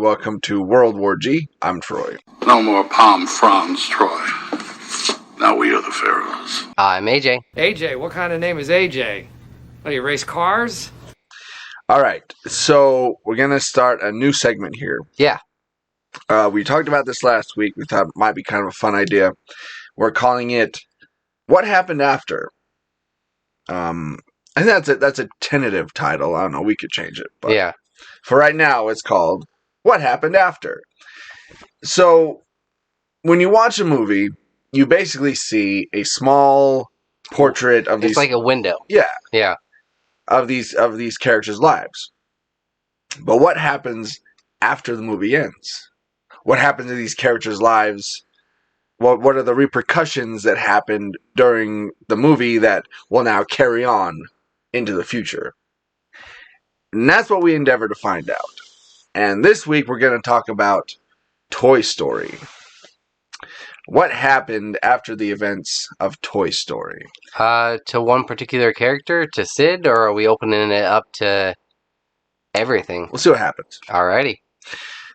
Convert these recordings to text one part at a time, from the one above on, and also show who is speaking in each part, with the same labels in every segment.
Speaker 1: welcome to World War G. I'm Troy.
Speaker 2: No more palm fronds, Troy. Now we are the pharaohs.
Speaker 3: I'm AJ.
Speaker 4: AJ? What kind of name is AJ? Oh, you race cars?
Speaker 1: All right, so we're going to start a new segment here.
Speaker 3: Yeah.
Speaker 1: We talked about this last week. We thought it might be kind of a fun idea. We're calling it What Happened After. I think that's a tentative title. I don't know. We could change it. But
Speaker 3: yeah.
Speaker 1: For right now, it's called What Happened After. So when you watch a movie, you basically see a small portrait of these.
Speaker 3: It's like a window.
Speaker 1: Yeah.
Speaker 3: Yeah.
Speaker 1: Of these characters' lives. But what happens after the movie ends? What happens to these characters' lives? What are the repercussions that happened during the movie that will now carry on into the future? And that's what we endeavor to find out. And this week we're going to talk about Toy Story. What happened after the events of Toy Story?
Speaker 3: To one particular character, to Sid, or are we opening it up to everything?
Speaker 1: We'll see what happens.
Speaker 3: Alrighty.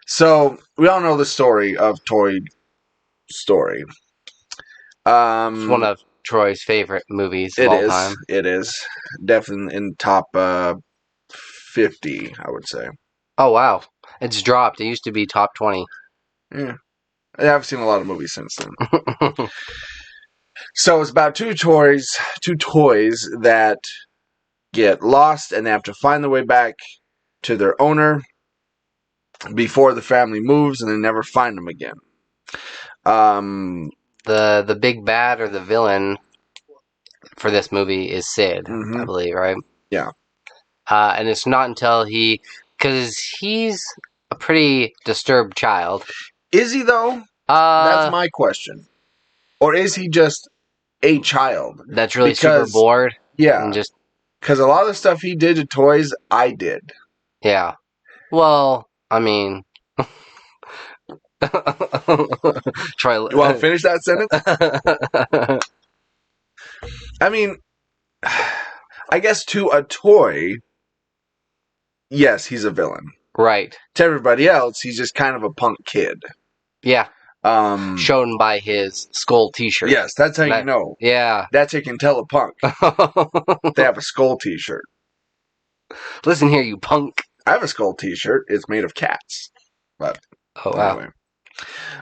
Speaker 1: So, we all know the story of Toy Story.
Speaker 3: It's one of Troy's favorite movies of all time.
Speaker 1: It is. Definitely in top 50, I would say.
Speaker 3: Oh, wow. It's dropped. It used to be top 20.
Speaker 1: Yeah. I've seen a lot of movies since then. So it's about two toys that get lost and they have to find their way back to their owner before the family moves, and they never find them again.
Speaker 3: The big bad or the villain for this movie is Sid, I believe, right?
Speaker 1: Yeah.
Speaker 3: And it's not until because he's a pretty disturbed child.
Speaker 1: Is he, though? That's my question. Or is he just a child?
Speaker 3: That's really super bored?
Speaker 1: Yeah.
Speaker 3: And just
Speaker 1: because a lot of the stuff he did to toys, I did.
Speaker 3: Yeah. Well, I mean... Try.
Speaker 1: You want to finish that sentence? I mean, I guess to a toy, yes, he's a villain.
Speaker 3: Right.
Speaker 1: To everybody else, he's just kind of a punk kid.
Speaker 3: Yeah. Shown by his skull t-shirt.
Speaker 1: Yes, that's how you know.
Speaker 3: Yeah.
Speaker 1: That's how you can tell a punk. They have a skull t-shirt.
Speaker 3: Listen here, you punk.
Speaker 1: I have a skull t-shirt. It's made of cats. But
Speaker 3: wow.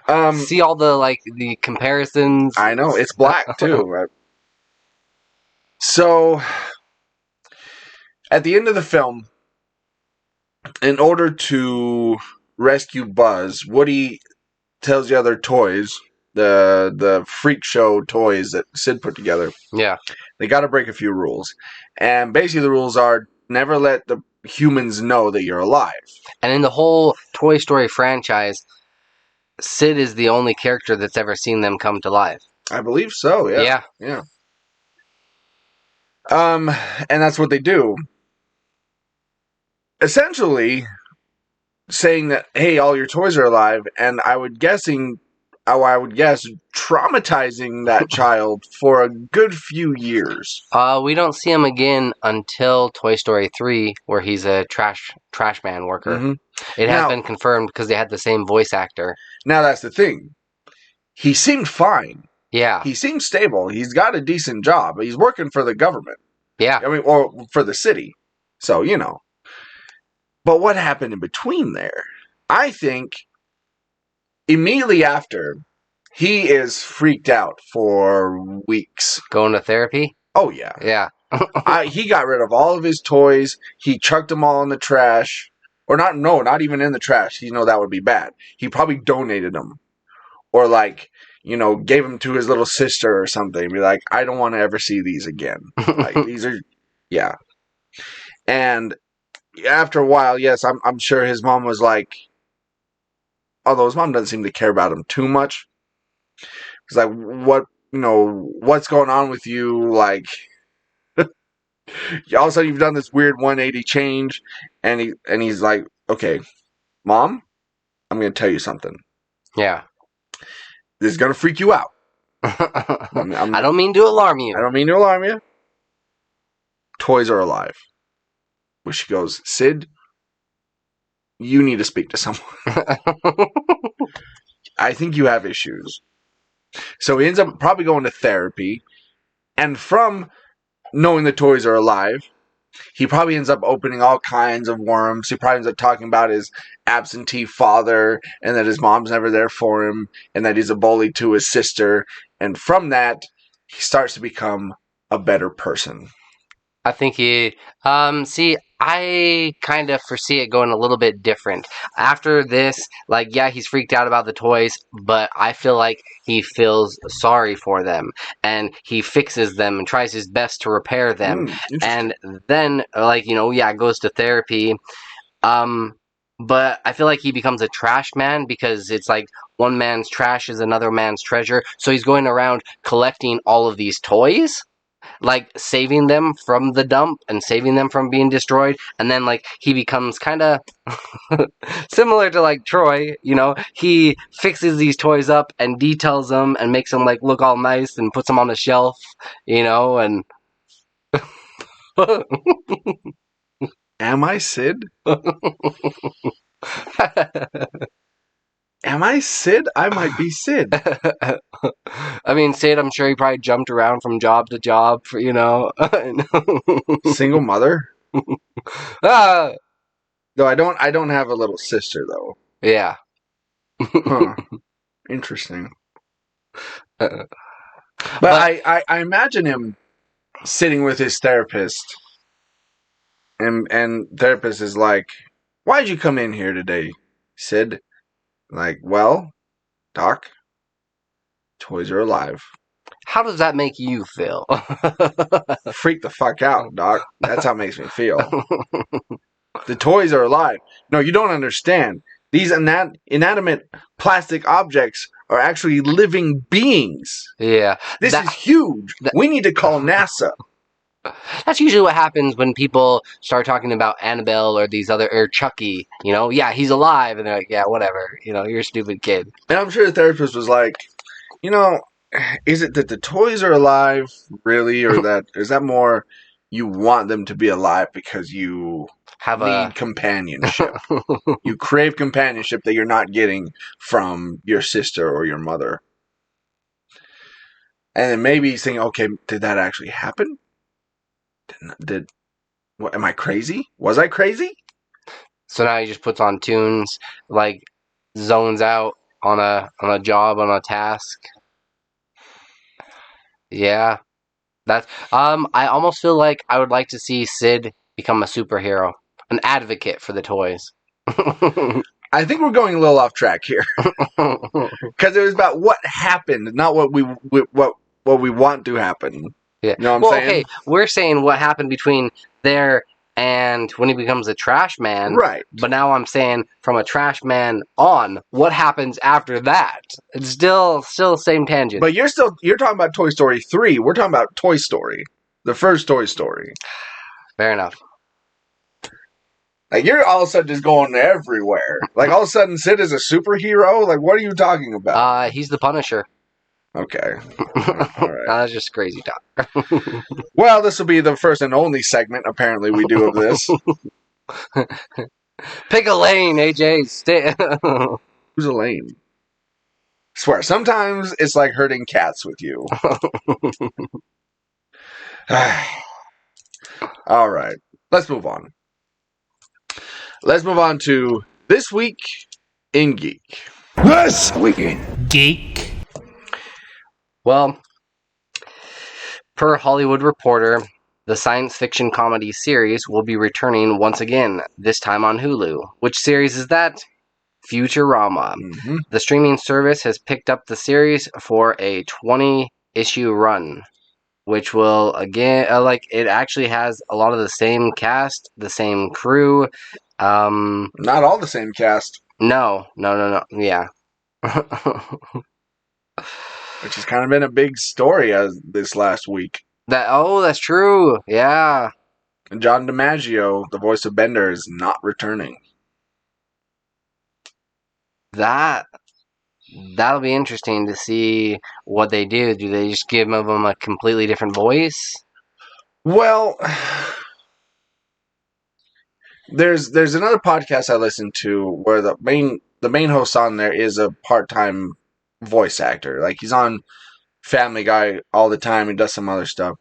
Speaker 3: Anyway. See all the comparisons?
Speaker 1: I know. It's black, too. Right? So, at the end of the film, in order to rescue Buzz, Woody tells the other toys, the freak show toys that Sid put together,
Speaker 3: yeah,
Speaker 1: they got to break a few rules. And basically the rules are never let the humans know that you're alive.
Speaker 3: And in the whole Toy Story franchise, Sid is the only character that's ever seen them come to life.
Speaker 1: I believe so, yeah. Yeah. And that's what they do. Essentially saying that, hey, all your toys are alive, and I would guess traumatizing that child for a good few years.
Speaker 3: We don't see him again until Toy Story 3, where he's a trash man worker. Mm-hmm. It has been confirmed because they had the same voice actor.
Speaker 1: Now that's the thing. He seemed fine.
Speaker 3: Yeah.
Speaker 1: He seemed stable. He's got a decent job. He's working for the government.
Speaker 3: Yeah.
Speaker 1: I mean, or for the city. So, you know. But what happened in between there? I think immediately after, he is freaked out for weeks.
Speaker 3: Going to therapy?
Speaker 1: Oh, yeah.
Speaker 3: Yeah.
Speaker 1: He got rid of all of his toys. He chucked them all in the trash. Or not even in the trash. You know, that would be bad. He probably donated them. Or gave them to his little sister or something. Be like, I don't want to ever see these again. These are, yeah. And after a while, yes, I'm sure his mom was like, although his mom doesn't seem to care about him too much. It's like, what's going on with you? Like, all of a sudden you've done this weird 180 change, and he's like, okay, Mom, I'm going to tell you something.
Speaker 3: Yeah.
Speaker 1: This is going to freak you out.
Speaker 3: I don't mean to alarm you.
Speaker 1: I don't mean to alarm you. Toys are alive. Where she goes, Sid, you need to speak to someone. I think you have issues. So he ends up probably going to therapy. And from knowing the toys are alive, he probably ends up opening all kinds of worms. He probably ends up talking about his absentee father and that his mom's never there for him and that he's a bully to his sister. And from that, he starts to become a better person.
Speaker 3: I think I kind of foresee it going a little bit different. After this, like, yeah, he's freaked out about the toys, but I feel like he feels sorry for them, and he fixes them and tries his best to repair them. And then, like, goes to therapy. But I feel like he becomes a trash man because it's like one man's trash is another man's treasure. So he's going around collecting all of these toys, like saving them from the dump and saving them from being destroyed, and then like he becomes kind of similar to like Troy, he fixes these toys up and details them and makes them like look all nice and puts them on the shelf, and
Speaker 1: Am I Sid? Am I Sid? I might be Sid.
Speaker 3: I mean, Sid, I'm sure he probably jumped around from job to job for,
Speaker 1: Single mother?
Speaker 3: Ah!
Speaker 1: No, I don't have a little sister, though.
Speaker 3: Yeah.
Speaker 1: Huh. Interesting. But I imagine him sitting with his therapist, and therapist is like, "Why'd you come in here today, Sid?" Like, well, Doc, toys are alive.
Speaker 3: How does that make you feel?
Speaker 1: Freak the fuck out, Doc. That's how it makes me feel. The toys are alive. No, you don't understand. These inanimate plastic objects are actually living beings.
Speaker 3: Yeah.
Speaker 1: This is huge. We need to call NASA.
Speaker 3: That's usually what happens when people start talking about Annabelle or or Chucky, yeah, he's alive, and they're like, yeah, whatever, you're a stupid kid.
Speaker 1: And I'm sure the therapist was like, is it that the toys are alive, really, or is that more you want them to be alive because you need companionship? You crave companionship that you're not getting from your sister or your mother. And then maybe he's thinking, okay, did that actually happen? What, am I crazy? Was I crazy?
Speaker 3: So now he just puts on tunes, like zones out on a job, on a task. Yeah, that's I almost feel like I would like to see Sid become a superhero, an advocate for the toys.
Speaker 1: I think we're going a little off track here because it was about what happened, not what we want to happen.
Speaker 3: Yeah.
Speaker 1: You know what I'm saying?
Speaker 3: Okay, we're saying what happened between there and when he becomes a trash man.
Speaker 1: Right.
Speaker 3: But now I'm saying from a trash man on, what happens after that? It's still the same tangent.
Speaker 1: But you're talking about Toy Story 3. We're talking about Toy Story. The first Toy Story.
Speaker 3: Fair enough.
Speaker 1: Like, you're all of a sudden just going everywhere. Like, all of a sudden Sid is a superhero? Like, what are you talking about?
Speaker 3: He's the Punisher.
Speaker 1: Okay. All right.
Speaker 3: That's just crazy talk.
Speaker 1: Well, this will be the first and only segment, apparently, we do of this.
Speaker 3: Pick a lane, AJ.
Speaker 1: Who's Elaine? Swear, sometimes it's like herding cats with you. All right. Let's move on. Let's move on to This Week in Geek.
Speaker 2: This Week in
Speaker 5: Geek.
Speaker 3: Well, per Hollywood Reporter, the science fiction comedy series will be returning once again, this time on Hulu. Which series is that? Futurama.
Speaker 1: Mm-hmm.
Speaker 3: The streaming service has picked up the series for a 20-issue run, which will, again, it actually has a lot of the same cast, the same crew.
Speaker 1: Not all the same cast.
Speaker 3: No. Yeah.
Speaker 1: Which has kind of been a big story as this last week.
Speaker 3: That's true. Yeah.
Speaker 1: And John DiMaggio, the voice of Bender, is not returning.
Speaker 3: That'll be interesting to see what they do. Do they just give him a completely different voice?
Speaker 1: Well, There's another podcast I listen to where the main host on there is a part-time voice actor. Like he's on Family Guy all the time. He does some other stuff.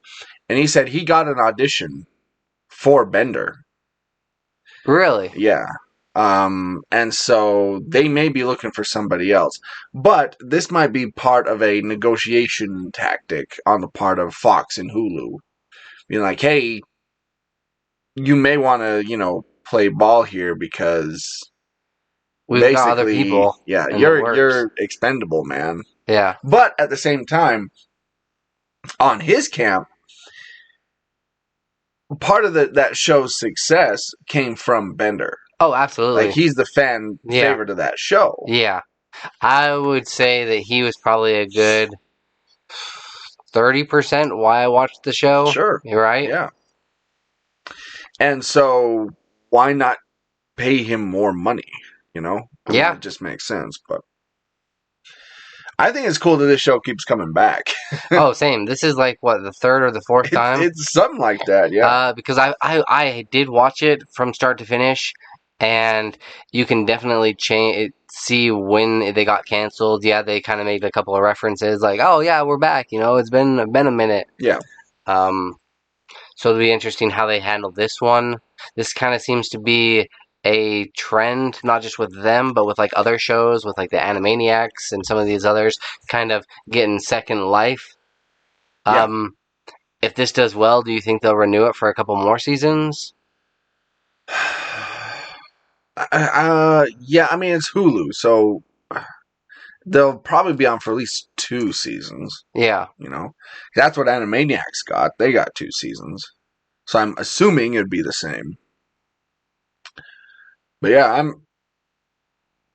Speaker 1: And he said he got an audition for Bender.
Speaker 3: Really?
Speaker 1: Yeah. And so they may be looking for somebody else. But this might be part of a negotiation tactic on the part of Fox and Hulu. Being like, hey, you may want to, play ball here because
Speaker 3: We've got other
Speaker 1: basically,
Speaker 3: people.
Speaker 1: yeah,
Speaker 3: in the works.
Speaker 1: you're expendable, man.
Speaker 3: Yeah.
Speaker 1: But at the same time, on his camp, part of that show's success came from Bender.
Speaker 3: Oh, absolutely.
Speaker 1: Like he's the fan favorite of that show.
Speaker 3: Yeah. I would say that he was probably a good 30% why I watched the show.
Speaker 1: Sure.
Speaker 3: You're right?
Speaker 1: Yeah. And so why not pay him more money? I mean, it just makes sense. But I think it's cool that this show keeps coming back.
Speaker 3: Oh, same. This is like what, the third or the fourth time?
Speaker 1: It's something like that, yeah.
Speaker 3: Because I did watch it from start to finish, and you can definitely see when they got canceled. Yeah, they kind of made a couple of references, like, "Oh yeah, we're back." It's been a minute.
Speaker 1: Yeah.
Speaker 3: So it'll be interesting how they handle this one. This kind of seems to be a trend, not just with them, but with like other shows, with like the Animaniacs and some of these others, kind of getting second life.
Speaker 1: Yeah.
Speaker 3: If this does well, do you think they'll renew it for a couple more seasons?
Speaker 1: Yeah, I mean, it's Hulu, so they'll probably be on for at least 2 seasons.
Speaker 3: Yeah.
Speaker 1: That's what Animaniacs got. They got 2 seasons. So I'm assuming it'd be the same. But yeah,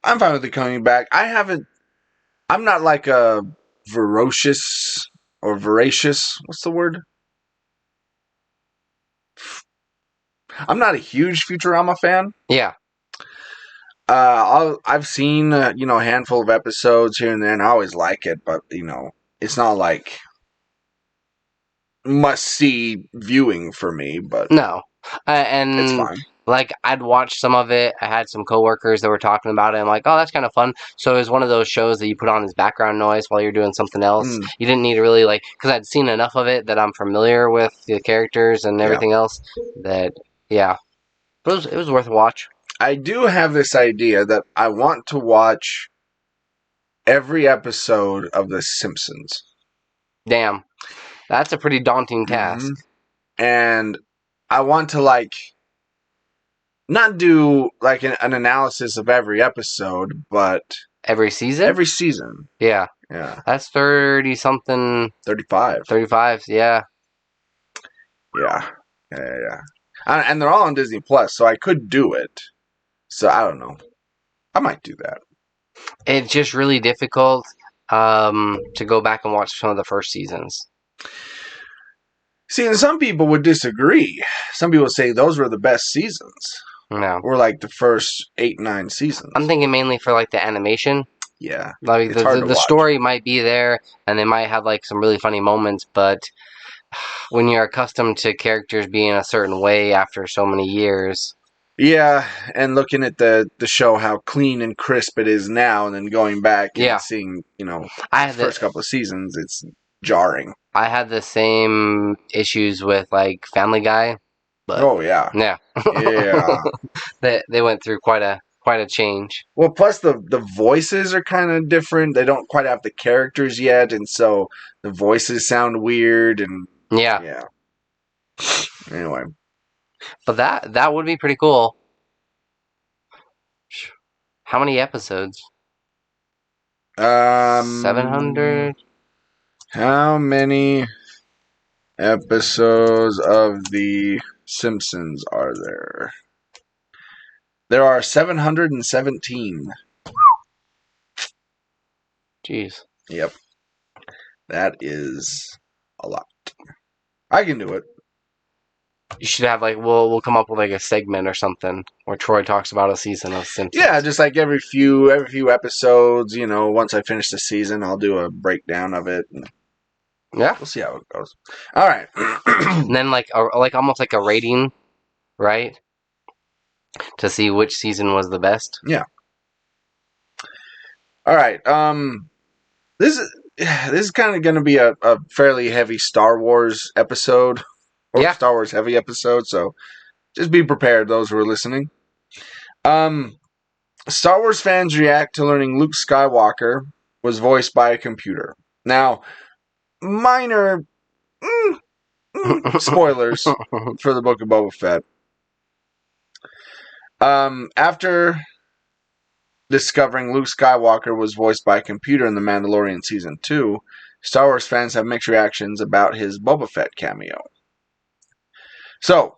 Speaker 1: I'm fine with it coming back. I'm not like a voracious. What's the word? I'm not a huge Futurama fan.
Speaker 3: Yeah.
Speaker 1: I've seen a handful of episodes here and there, and I always like it, but it's not like must see viewing for me. But
Speaker 3: no, and
Speaker 1: it's fine.
Speaker 3: Like I'd watched some of it. I had some coworkers that were talking about it. I'm like, oh, that's kind of fun. So it was one of those shows that you put on as background noise while you're doing something else. You didn't need to really because I'd seen enough of it that I'm familiar with the characters and everything else. That it was worth a watch.
Speaker 1: I do have this idea that I want to watch every episode of The Simpsons.
Speaker 3: Damn, that's a pretty daunting task.
Speaker 1: And I want to not do like an analysis of every episode, but
Speaker 3: every season.
Speaker 1: Every season.
Speaker 3: Yeah.
Speaker 1: Yeah.
Speaker 3: That's 30 something.
Speaker 1: 35.
Speaker 3: 35. Yeah.
Speaker 1: Yeah. Yeah. And they're all on Disney Plus, so I could do it. So I don't know. I might do that.
Speaker 3: It's just really difficult to go back and watch some of the first seasons.
Speaker 1: See, and some people would disagree. Some people say those were the best seasons.
Speaker 3: No.
Speaker 1: Or like the first 8, 9 seasons.
Speaker 3: I'm thinking mainly for like the animation.
Speaker 1: Yeah.
Speaker 3: Like the story might be there, and they might have like some really funny moments, but when you're accustomed to characters being a certain way after so many years.
Speaker 1: Yeah, and looking at the show, how clean and crisp it is now, and then going back and seeing, the first couple of seasons, it's jarring.
Speaker 3: I had the same issues with like Family Guy. But,
Speaker 1: oh yeah.
Speaker 3: Yeah.
Speaker 1: Yeah.
Speaker 3: They went through quite a change.
Speaker 1: Well, plus the voices are kind of different. They don't quite have the characters yet, and so the voices sound weird and yeah. Anyway.
Speaker 3: But that would be pretty cool. How many episodes? 700?
Speaker 1: How many episodes of The Simpsons are there? There are 717.
Speaker 3: Jeez.
Speaker 1: Yep. That is a lot. I can do it.
Speaker 3: You should have we'll come up with like a segment or something where Troy talks about a season of Simpsons.
Speaker 1: Yeah, just like every few episodes, once I finish the season, I'll do a breakdown of it.
Speaker 3: Yeah.
Speaker 1: We'll see how it goes. All right.
Speaker 3: And then like almost like a rating, right? to see which season was the best.
Speaker 1: All right. This is kind of going to be a fairly heavy Star Wars episode, or
Speaker 3: Yeah.
Speaker 1: Star Wars heavy episode. So just be prepared, those who are listening. Star Wars fans react to learning Luke Skywalker was voiced by a computer. Now, minor spoilers for the Book of Boba Fett. After discovering Luke Skywalker was voiced by a computer in The Mandalorian Season 2, Star Wars fans have mixed reactions about his Boba Fett cameo. So,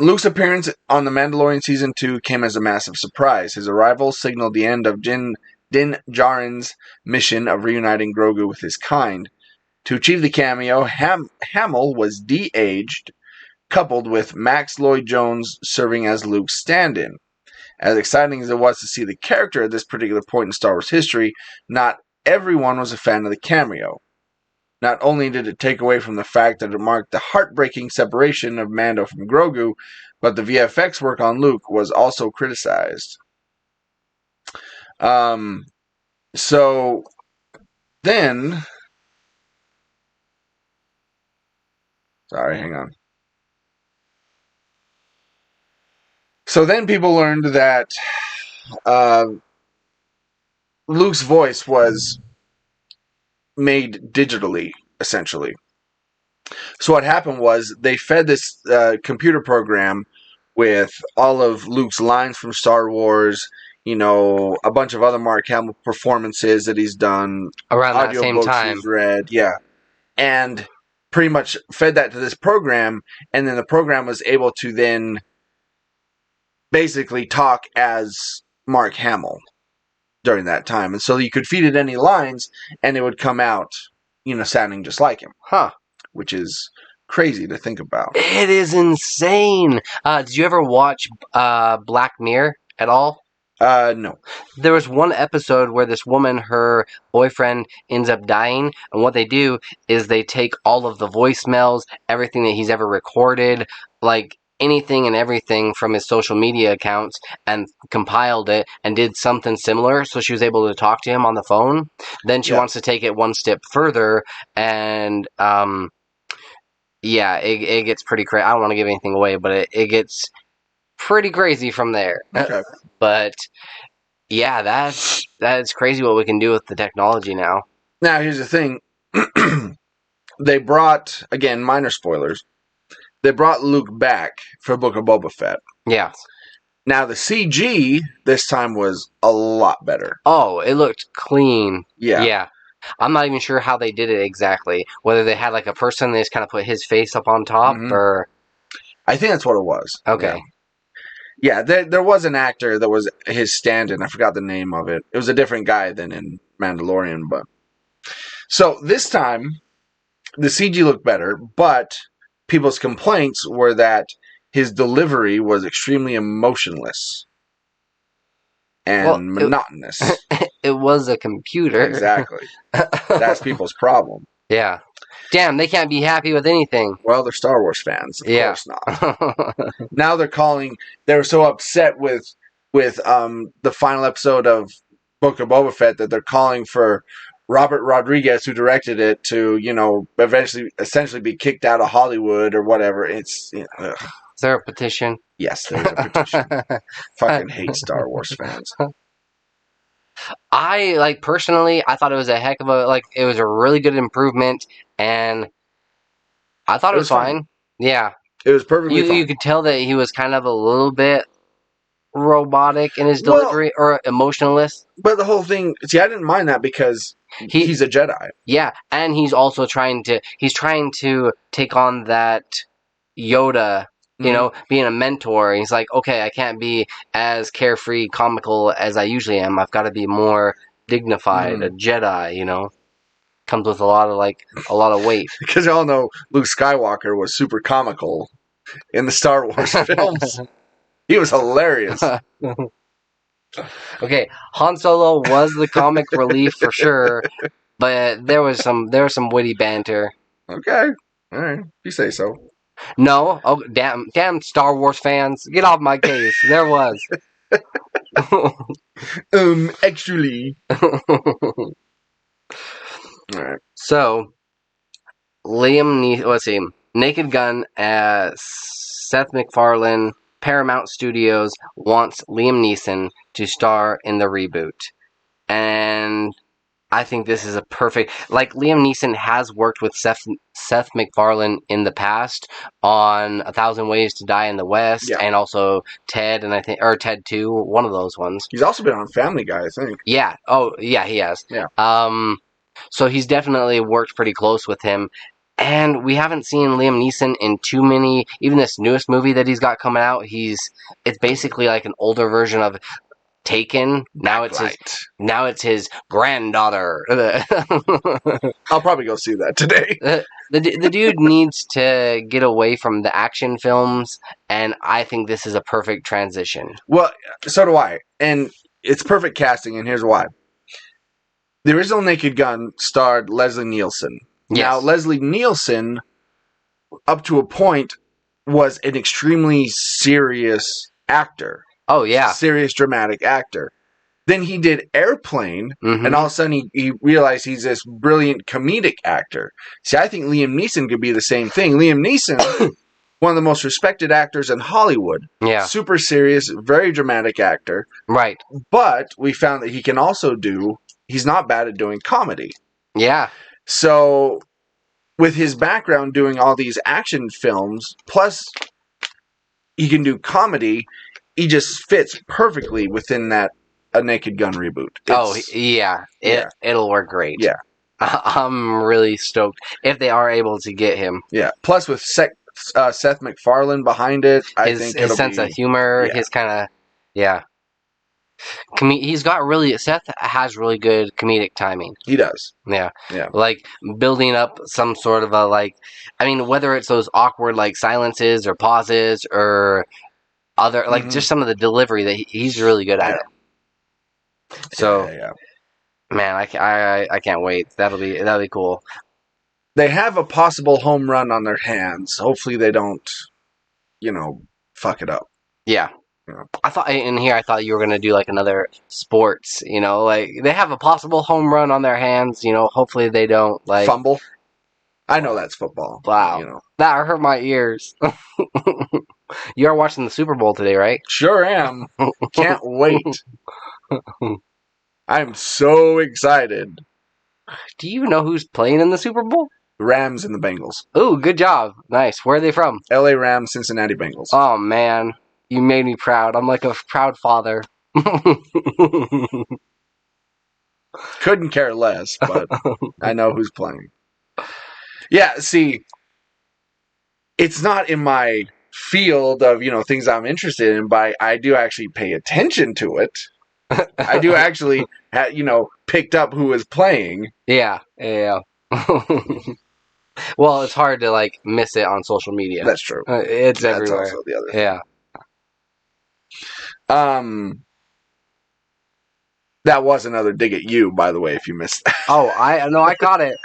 Speaker 1: Luke's appearance on The Mandalorian Season 2 came as a massive surprise. His arrival signaled the end of Din Djarin's mission of reuniting Grogu with his kind. To achieve the cameo, Hamill was de-aged, coupled with Max Lloyd-Jones serving as Luke's stand-in. As exciting as it was to see the character at this particular point in Star Wars history, not everyone was a fan of the cameo. Not only did it take away from the fact that it marked the heartbreaking separation of Mando from Grogu, but the VFX work on Luke was also criticized. So then... Sorry, hang on. So then people learned that Luke's voice was made digitally, essentially. So what happened was they fed this computer program with all of Luke's lines from Star Wars, you know, a bunch of other Mark Hamill performances that he's done,
Speaker 3: Around that same
Speaker 1: audiobooks
Speaker 3: time.
Speaker 1: he's read, yeah, and pretty much fed that to this program, and then the program was able to then basically talk as Mark Hamill during that time. And so you could feed it any lines, and it would come out, you know, sounding just like him.
Speaker 3: Huh.
Speaker 1: Which is crazy to think about.
Speaker 3: It is insane. Did you ever watch Black Mirror at all?
Speaker 1: No.
Speaker 3: There was one episode where this woman, her boyfriend, ends up dying, and what they do is they take all of the voicemails, everything that he's ever recorded, like anything and everything from his social media accounts, and compiled it and did something similar, so she was able to talk to him on the phone. Then she wants to take it one step further, and yeah, it gets pretty crazy. I don't want to give anything away, but it gets pretty crazy from there.
Speaker 1: Okay.
Speaker 3: But yeah, that's crazy what we can do with the technology now.
Speaker 1: Now, here's the thing. They brought, again, minor spoilers, they brought Luke back for Book of Boba Fett.
Speaker 3: Yeah.
Speaker 1: Now, the CG this time was a lot better.
Speaker 3: Oh, it looked clean.
Speaker 1: Yeah.
Speaker 3: Yeah. I'm not even sure how they did it exactly. Whether they had like a person, they just kind of put his face up on top, or...
Speaker 1: I think that's what it was.
Speaker 3: Okay.
Speaker 1: Yeah, there was an actor that was his stand-in. I forgot the name of it. It was a different guy than in Mandalorian, but... So, this time, the CG looked better, but people's complaints were that his delivery was extremely emotionless and monotonous.
Speaker 3: It was a computer.
Speaker 1: Exactly. That's people's problem.
Speaker 3: Yeah. Damn, they can't be happy with anything.
Speaker 1: Well, they're Star Wars fans. Of course not. Now they were so upset with the final episode of Book of Boba Fett that they're calling for Robert Rodriguez, who directed it, to, you know, essentially be kicked out of Hollywood or whatever. It's, you know, ugh.
Speaker 3: Is there a petition?
Speaker 1: Yes, there's a petition. Fucking hate Star Wars fans.
Speaker 3: Personally, I thought it was a heck of it was a really good improvement, and I thought it was fine. Yeah.
Speaker 1: It was perfectly fine.
Speaker 3: You could tell that he was kind of a little bit robotic in his delivery, or emotionless.
Speaker 1: But the whole thing, see, I didn't mind that because he's a Jedi.
Speaker 3: Yeah, and he's also trying to take on that Yoda, you know, being a mentor. He's like, okay, I can't be as carefree, comical as I usually am. I've got to be more dignified, a Jedi, you know. Comes with a lot of weight.
Speaker 1: Because y'all know Luke Skywalker was super comical in the Star Wars films. He was hilarious.
Speaker 3: Okay, Han Solo was the comic relief for sure, but there was some witty banter.
Speaker 1: Okay, all right, you say so.
Speaker 3: No. Oh, damn Star Wars fans. Get off my case. There was.
Speaker 1: Actually. Alright.
Speaker 3: So, Liam Neeson, let's see. Naked Gun, Seth MacFarlane, Paramount Studios wants Liam Neeson to star in the reboot. And I think this is a perfect... Like, Liam Neeson has worked with Seth MacFarlane in the past on 1,000 Ways to Die in the West,
Speaker 1: Yeah.
Speaker 3: and also Ted, and I think... Or Ted 2, one of those ones.
Speaker 1: He's also been on Family Guy, I think.
Speaker 3: Yeah. Oh, yeah, he has.
Speaker 1: Yeah.
Speaker 3: So he's definitely worked pretty close with him. And we haven't seen Liam Neeson in too many... Even this newest movie that he's got coming out, it's basically like an older version of Taken. Now it's his granddaughter.
Speaker 1: I'll probably go see that today.
Speaker 3: The dude needs to get away from the action films, and I think this is a perfect transition.
Speaker 1: Well, so do I. And it's perfect casting, and here's why. The original Naked Gun starred Leslie Nielsen.
Speaker 3: Yes.
Speaker 1: Now, Leslie Nielsen, up to a point, was an extremely serious actor.
Speaker 3: Oh, yeah.
Speaker 1: Serious, dramatic actor. Then he did Airplane, and all of a sudden he realized he's this brilliant comedic actor. See, I think Liam Neeson could be the same thing. Liam Neeson, one of the most respected actors in Hollywood.
Speaker 3: Yeah.
Speaker 1: Super serious, very dramatic actor.
Speaker 3: Right.
Speaker 1: But we found that he can also he's not bad at doing comedy.
Speaker 3: Yeah.
Speaker 1: So, with his background doing all these action films, plus he can do comedy, he just fits perfectly within that A Naked Gun reboot.
Speaker 3: It'll work great.
Speaker 1: Yeah.
Speaker 3: I'm really stoked if they are able to get him.
Speaker 1: Yeah. Plus, with Seth MacFarlane behind it, I think
Speaker 3: his sense of humor, his kind of, Seth has really good comedic timing.
Speaker 1: He does.
Speaker 3: Yeah.
Speaker 1: Yeah.
Speaker 3: Like, building up some sort of whether it's those awkward, silences or pauses or other, just some of the delivery that he's really good at it. So, man, I can't wait. That'll be cool.
Speaker 1: They have a possible home run on their hands. Hopefully they don't, fuck it up.
Speaker 3: Yeah. I thought you were going to do another sports, they have a possible home run on their hands, hopefully they don't
Speaker 1: fumble. I know that's football.
Speaker 3: Wow. That hurt my ears. You are watching the Super Bowl today, right?
Speaker 1: Sure am. Can't wait. I'm so excited.
Speaker 3: Do you know who's playing in the Super Bowl?
Speaker 1: Rams and the Bengals.
Speaker 3: Ooh, good job. Nice. Where are they from?
Speaker 1: LA Rams, Cincinnati Bengals.
Speaker 3: Oh, man. You made me proud. I'm like a proud father.
Speaker 1: Couldn't care less, but I know who's playing. Yeah, see, it's not in my field of, things I'm interested in, but I do actually pay attention to it. I do actually, picked up who is playing.
Speaker 3: Yeah. Well, it's hard to, miss it on social media.
Speaker 1: That's true.
Speaker 3: It's everywhere.
Speaker 1: That's also the other thing.
Speaker 3: Yeah.
Speaker 1: That was another dig at you, by the way, if you missed that.
Speaker 3: Oh, I caught it.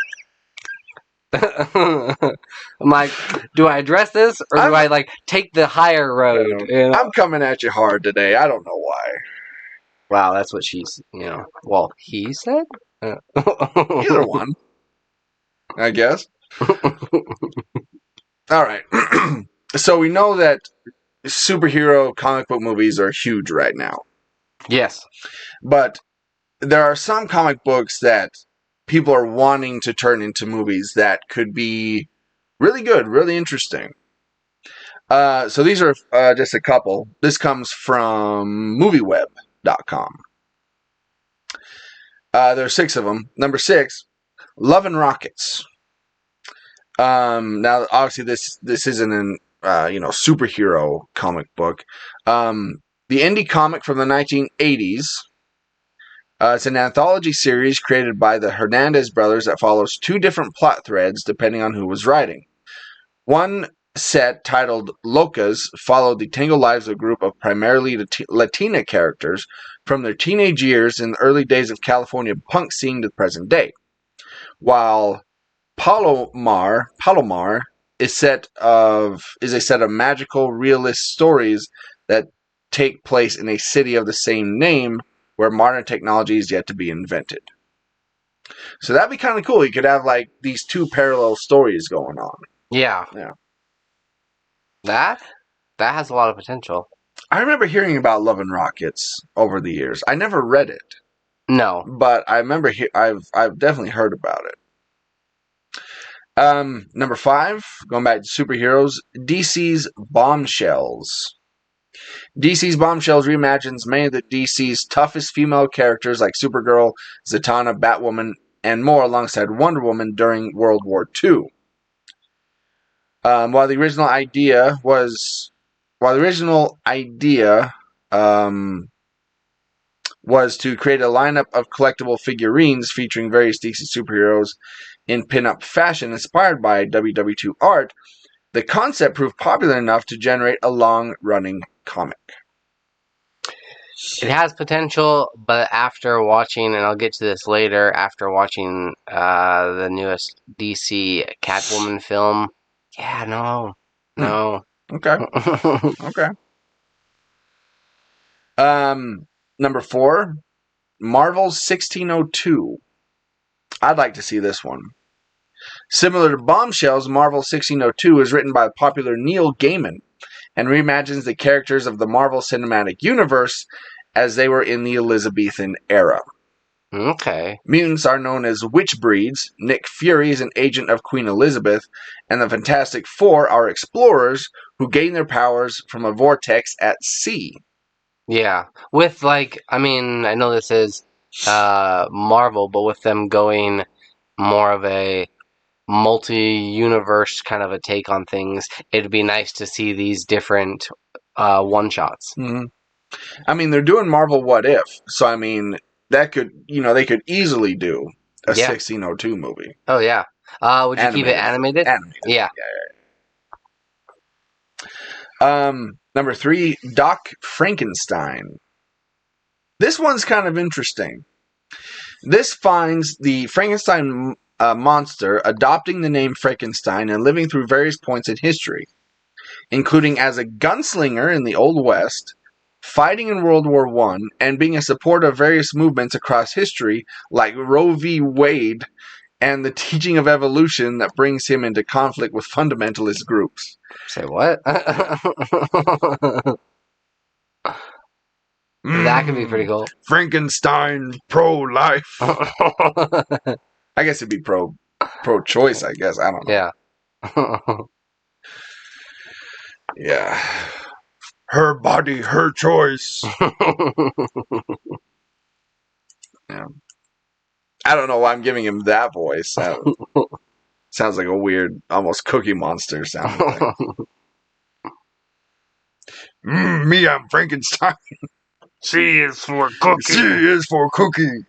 Speaker 3: I'm like, do I address this or do I take the higher road?
Speaker 1: I'm coming at you hard today. I don't know why.
Speaker 3: Wow, that's what she's, well, he said?
Speaker 1: Either one, I guess. All right. So we know that superhero comic book movies are huge right now.
Speaker 3: Yes.
Speaker 1: But there are some comic books that people are wanting to turn into movies that could be really good, really interesting. So these are just a couple. This comes from MovieWeb.com. There are 6 of them. Number 6, Love and Rockets. Now, obviously, this isn't an superhero comic book. The indie comic from the 1980s. It's an anthology series created by the Hernandez brothers that follows 2 different plot threads depending on who was writing. One set, titled Locas, followed the tangled lives of a group of primarily Latina characters from their teenage years in the early days of California punk scene to the present day. While Palomar is a set of magical, realist stories that take place in a city of the same name where modern technology is yet to be invented. So that'd be kind of cool. You could have like these two parallel stories going on.
Speaker 3: Yeah.
Speaker 1: Yeah.
Speaker 3: That has a lot of potential.
Speaker 1: I remember hearing about Love and Rockets over the years. I never read it,
Speaker 3: No.
Speaker 1: but I remember I've definitely heard about it. Number 5, going back to superheroes, DC's Bombshells. DC's Bombshells reimagines many of the DC's toughest female characters like Supergirl, Zatanna, Batwoman, and more alongside Wonder Woman during World War II. While the original idea was to create a lineup of collectible figurines featuring various DC superheroes in pin-up fashion inspired by WW2 art, the concept proved popular enough to generate a long-running comic.
Speaker 3: It has potential, but after watching, and I'll get to this later, after watching the newest DC Catwoman film, yeah, no.
Speaker 1: Okay. Okay. Number 4, Marvel's 1602. I'd like to see this one. Similar to Bombshells, Marvel 1602 is written by popular Neil Gaiman and reimagines the characters of the Marvel Cinematic Universe as they were in the Elizabethan era.
Speaker 3: Okay.
Speaker 1: Mutants are known as witch breeds. Nick Fury is an agent of Queen Elizabeth, and the Fantastic Four are explorers who gain their powers from a vortex at sea.
Speaker 3: Yeah. With, I know this is Marvel, but with them going more of a multi-universe kind of a take on things, it'd be nice to see these different one-shots.
Speaker 1: Mm-hmm. I mean, they're doing Marvel What If, so that could, they could easily do a 1602 movie.
Speaker 3: Oh yeah. Would you keep it animated?
Speaker 1: Animated.
Speaker 3: Yeah.
Speaker 1: Number 3, Doc Frankenstein. This one's kind of interesting. This finds the Frankenstein monster adopting the name Frankenstein and living through various points in history, including as a gunslinger in the Old West, fighting in World War I, and being a supporter of various movements across history like Roe v. Wade and the teaching of evolution that brings him into conflict with fundamentalist groups.
Speaker 3: Say what? That could be pretty cool.
Speaker 1: Frankenstein pro-life. I guess it'd be pro-choice, I guess. I don't know.
Speaker 3: Yeah.
Speaker 1: Yeah. Her body, her choice. Yeah. I don't know why I'm giving him that voice. Sounds like a weird, almost Cookie Monster sound. Me, I'm Frankenstein.
Speaker 4: C is for cookie.
Speaker 1: C is for cookie.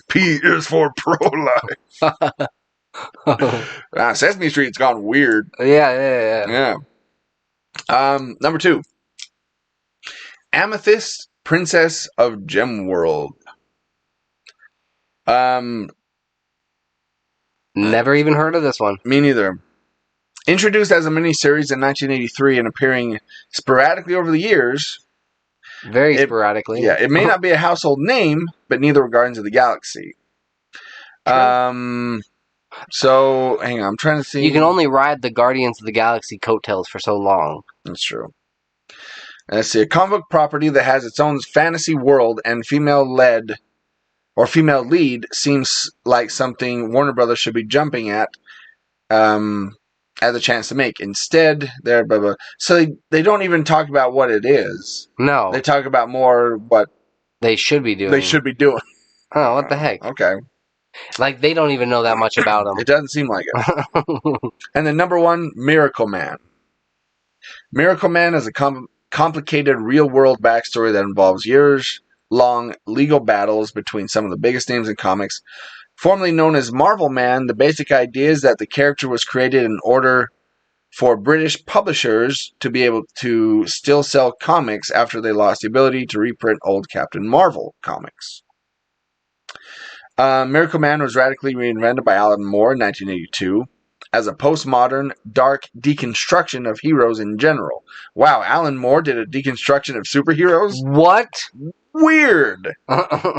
Speaker 1: P is for pro-life. Sesame Street's gone weird.
Speaker 3: Yeah.
Speaker 1: Number 2. Amethyst, Princess of Gemworld.
Speaker 3: Never even heard of this one.
Speaker 1: Me neither. Introduced as a miniseries in 1983 and appearing sporadically over the years.
Speaker 3: Very sporadically.
Speaker 1: Yeah, it may not be a household name, but neither were Guardians of the Galaxy.
Speaker 3: True.
Speaker 1: So, hang on, I'm trying to see.
Speaker 3: You can only ride the Guardians of the Galaxy coattails for so long.
Speaker 1: That's true. Let's see, a comic book property that has its own fantasy world and female lead seems like something Warner Brothers should be jumping at the chance to make. Instead, they're blah, blah. So they don't even talk about what it is.
Speaker 3: No.
Speaker 1: They talk about more what
Speaker 3: they should be doing. Oh, what the heck?
Speaker 1: Okay.
Speaker 3: Like, they don't even know that much about them.
Speaker 1: It doesn't seem like it. And then number 1, Miracle Man. Miracle Man is a complicated real-world backstory that involves years-long legal battles between some of the biggest names in comics. Formerly known as Marvel Man, the basic idea is that the character was created in order for British publishers to be able to still sell comics after they lost the ability to reprint old Captain Marvel comics. Miracle Man was radically reinvented by Alan Moore in 1982 as a postmodern, dark deconstruction of heroes in general. Wow, Alan Moore did a deconstruction of superheroes?
Speaker 3: What?
Speaker 1: Weird.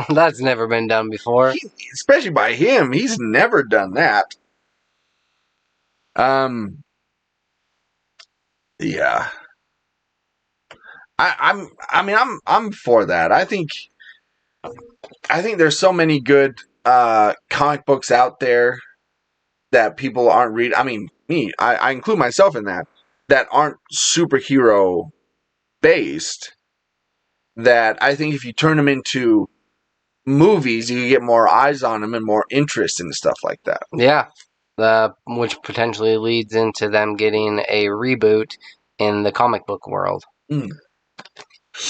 Speaker 3: That's never been done before.
Speaker 1: Especially by him. He's never done that. Yeah. I'm for that. I think there's so many good comic books out there that people aren't reading. I mean, I include myself in that aren't superhero based. That I think if you turn them into movies, you can get more eyes on them and more interest in stuff like that.
Speaker 3: Yeah. Which potentially leads into them getting a reboot in the comic book world.
Speaker 1: Mm.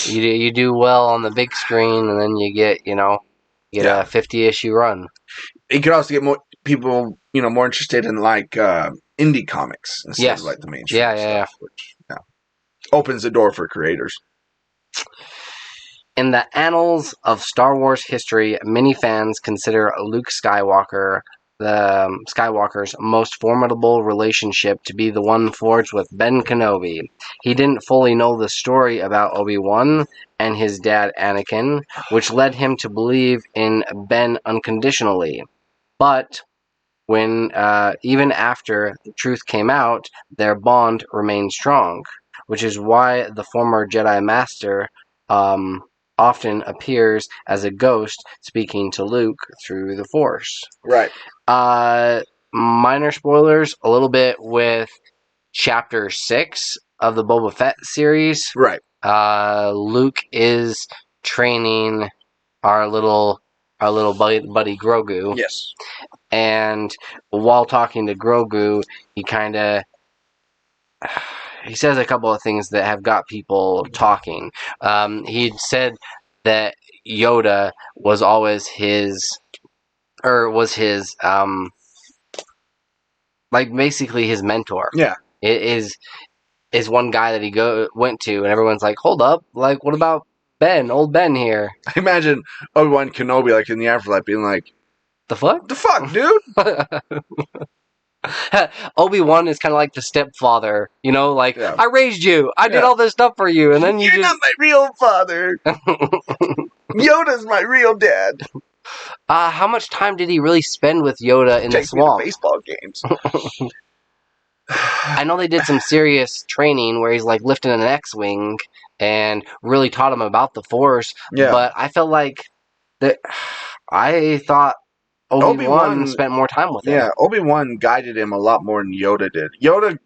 Speaker 3: You do well on the big screen, and then you get a 50-issue run.
Speaker 1: It could also get more people, more interested in like indie comics instead of like the mainstream stuff, which opens the door for creators.
Speaker 3: In the annals of Star Wars history, many fans consider Luke Skywalker, the Skywalker's most formidable relationship, to be the one forged with Ben Kenobi. He didn't fully know the story about Obi-Wan and his dad Anakin, which led him to believe in Ben unconditionally. But when even after the truth came out, their bond remained strong, which is why the former Jedi Master often appears as a ghost speaking to Luke through the Force.
Speaker 1: Right.
Speaker 3: Minor spoilers a little bit with Chapter 6 of the Boba Fett series.
Speaker 1: Right.
Speaker 3: Luke is training our little buddy Grogu.
Speaker 1: Yes.
Speaker 3: And while talking to Grogu, he says a couple of things that have got people talking. He said that Yoda was always basically his mentor.
Speaker 1: Yeah.
Speaker 3: It is one guy that he went to, and everyone's like, hold up, like, what about Ben, old Ben here?
Speaker 1: I imagine Obi-Wan Kenobi, like, in the afterlife being like,
Speaker 3: The fuck?
Speaker 1: the fuck, dude?
Speaker 3: Obi-Wan is kind of like the stepfather,
Speaker 1: Yeah.
Speaker 3: I raised you, I did all this stuff for you, and then
Speaker 1: You're not my real father. Yoda's my real dad.
Speaker 3: How much time did he really spend with Yoda in the swamp?
Speaker 1: Baseball games.
Speaker 3: I know they did some serious training where he's like lifting an X-wing and really taught him about the Force.
Speaker 1: Yeah.
Speaker 3: But I felt like I thought Obi-Wan spent more time with him.
Speaker 1: Yeah, Obi-Wan guided him a lot more than Yoda did. Yoda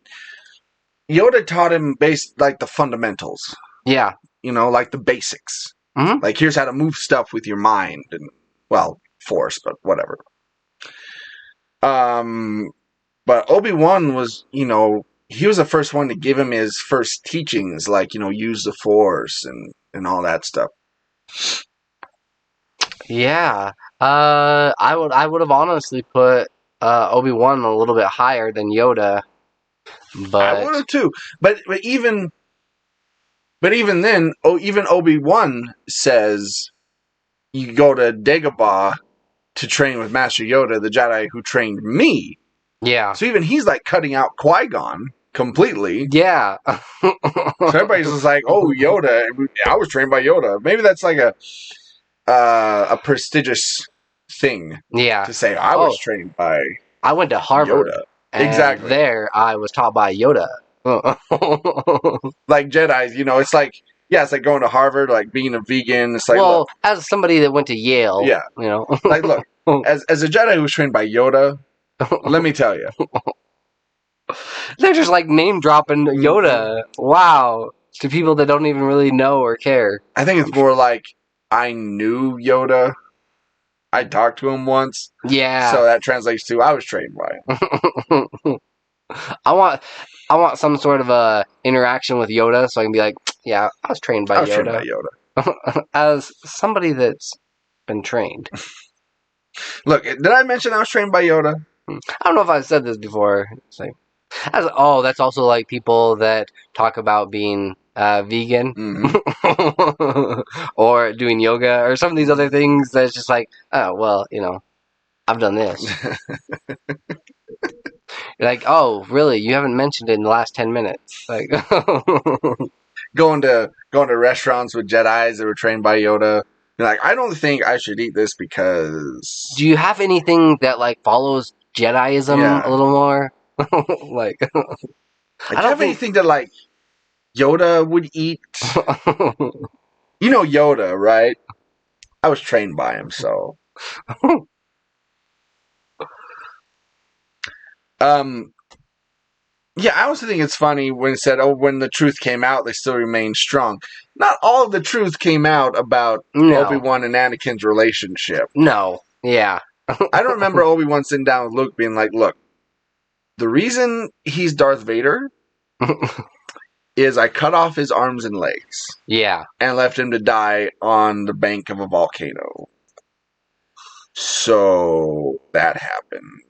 Speaker 1: taught him like the fundamentals.
Speaker 3: Yeah.
Speaker 1: Like the basics.
Speaker 3: Mm-hmm.
Speaker 1: Like, here's how to move stuff with your mind and, well, Force, but whatever. But Obi-Wan was, he was the first one to give him his first teachings, like, use the Force and all that stuff.
Speaker 3: Yeah. I would have honestly put Obi-Wan a little bit higher than Yoda. But
Speaker 1: I would have too. But even then, even Obi-Wan says you go to Dagobah to train with Master Yoda, the Jedi who trained me.
Speaker 3: Yeah.
Speaker 1: So even he's like cutting out Qui-Gon completely.
Speaker 3: Yeah.
Speaker 1: So everybody's just like, oh, Yoda. I was trained by Yoda. Maybe that's like a prestigious thing.
Speaker 3: Yeah.
Speaker 1: To say I was trained by
Speaker 3: I went to Harvard.
Speaker 1: Yoda.
Speaker 3: And
Speaker 1: exactly.
Speaker 3: There I was taught by Yoda.
Speaker 1: Like Jedis, it's like, yeah, it's like going to Harvard, like being a vegan. It's like,
Speaker 3: well,
Speaker 1: look,
Speaker 3: as somebody that went to Yale,
Speaker 1: yeah, like, look, as a Jedi who was trained by Yoda, let me tell you,
Speaker 3: they're just like name dropping Yoda. Wow, to people that don't even really know or care. I
Speaker 1: think it's more like I knew Yoda. I talked to him once.
Speaker 3: Yeah.
Speaker 1: So that translates to I was trained by him.
Speaker 3: I want some sort of a interaction with Yoda so I can be like, yeah, I was trained by Yoda. As somebody that's been trained.
Speaker 1: Look, did I mention I was trained by Yoda?
Speaker 3: I don't know if I've said this before. It's like, that's also like people that talk about being vegan,
Speaker 1: mm-hmm.
Speaker 3: or doing yoga or some of these other things that's just like, oh, well, I've done this. You're like, oh, really? You haven't mentioned it in the last 10 minutes. Like,
Speaker 1: going to restaurants with Jedis that were trained by Yoda. You're like, I don't think I should eat this because.
Speaker 3: do you have anything that like follows Jediism a little more? Like,
Speaker 1: I
Speaker 3: don't
Speaker 1: have
Speaker 3: think-
Speaker 1: anything that like Yoda would eat. You know Yoda, right? I was trained by him, so. Yeah, I also think it's funny when it said, "Oh, when the truth came out, they still remained strong." Not all of the truth came out about
Speaker 3: No.
Speaker 1: Obi-Wan and Anakin's relationship.
Speaker 3: No. Yeah.
Speaker 1: I don't remember Obi-Wan sitting down with Luke being like, "Look, the reason he's Darth Vader is I cut off his arms and legs
Speaker 3: Yeah.
Speaker 1: and left him to die on the bank of a volcano." So that happened.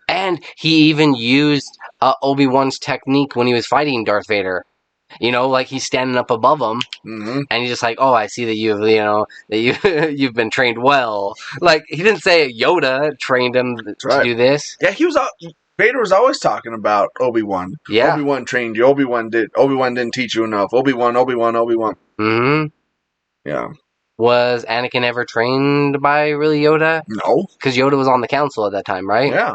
Speaker 3: And he even used Obi-Wan's technique when he was fighting Darth Vader. You know, like he's standing up above him,
Speaker 1: Mm-hmm.
Speaker 3: and he's just like, "Oh, I see that you've been trained well." Like he didn't say Yoda trained him to
Speaker 1: right.
Speaker 3: do this.
Speaker 1: Yeah, Vader was always talking about Obi-Wan.
Speaker 3: Yeah.
Speaker 1: Obi-Wan trained you. Obi-Wan didn't teach you enough. Obi-Wan.
Speaker 3: Mm-hmm.
Speaker 1: Yeah.
Speaker 3: Was Anakin ever trained by really Yoda?
Speaker 1: No.
Speaker 3: Because Yoda was on the council at that time, right?
Speaker 1: Yeah.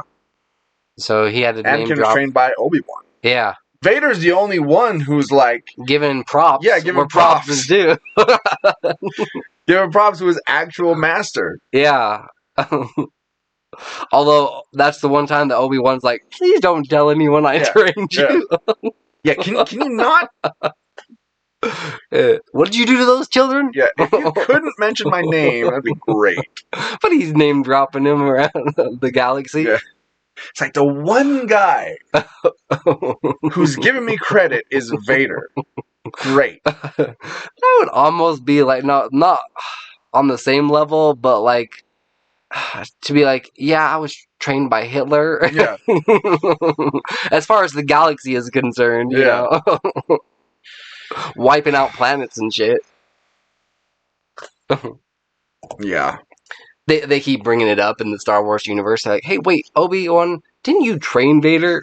Speaker 3: So he had a name
Speaker 1: Anakin was
Speaker 3: drop.
Speaker 1: trained by Obi-Wan.
Speaker 3: Yeah.
Speaker 1: Vader's the only one who's like
Speaker 3: Given props.
Speaker 1: Yeah, given
Speaker 3: where props is due.
Speaker 1: giving props to his actual master.
Speaker 3: Yeah. Although that's the one time that Obi-Wan's like, "Please don't tell anyone I trained you."
Speaker 1: Yeah, can you not?
Speaker 3: What did you do to those children?
Speaker 1: Yeah, if you couldn't mention my name, that'd be great.
Speaker 3: But he's name dropping him around the galaxy.
Speaker 1: Yeah. It's like the one guy who's giving me credit is Vader. Great.
Speaker 3: That would almost be like not on the same level, but like to be like, yeah, I was trained by Hitler.
Speaker 1: Yeah.
Speaker 3: As far as the galaxy is concerned, you know. Wiping out planets and shit.
Speaker 1: Yeah.
Speaker 3: They keep bringing it up in the Star Wars universe. They're like, hey, wait, Obi-Wan, didn't you train Vader?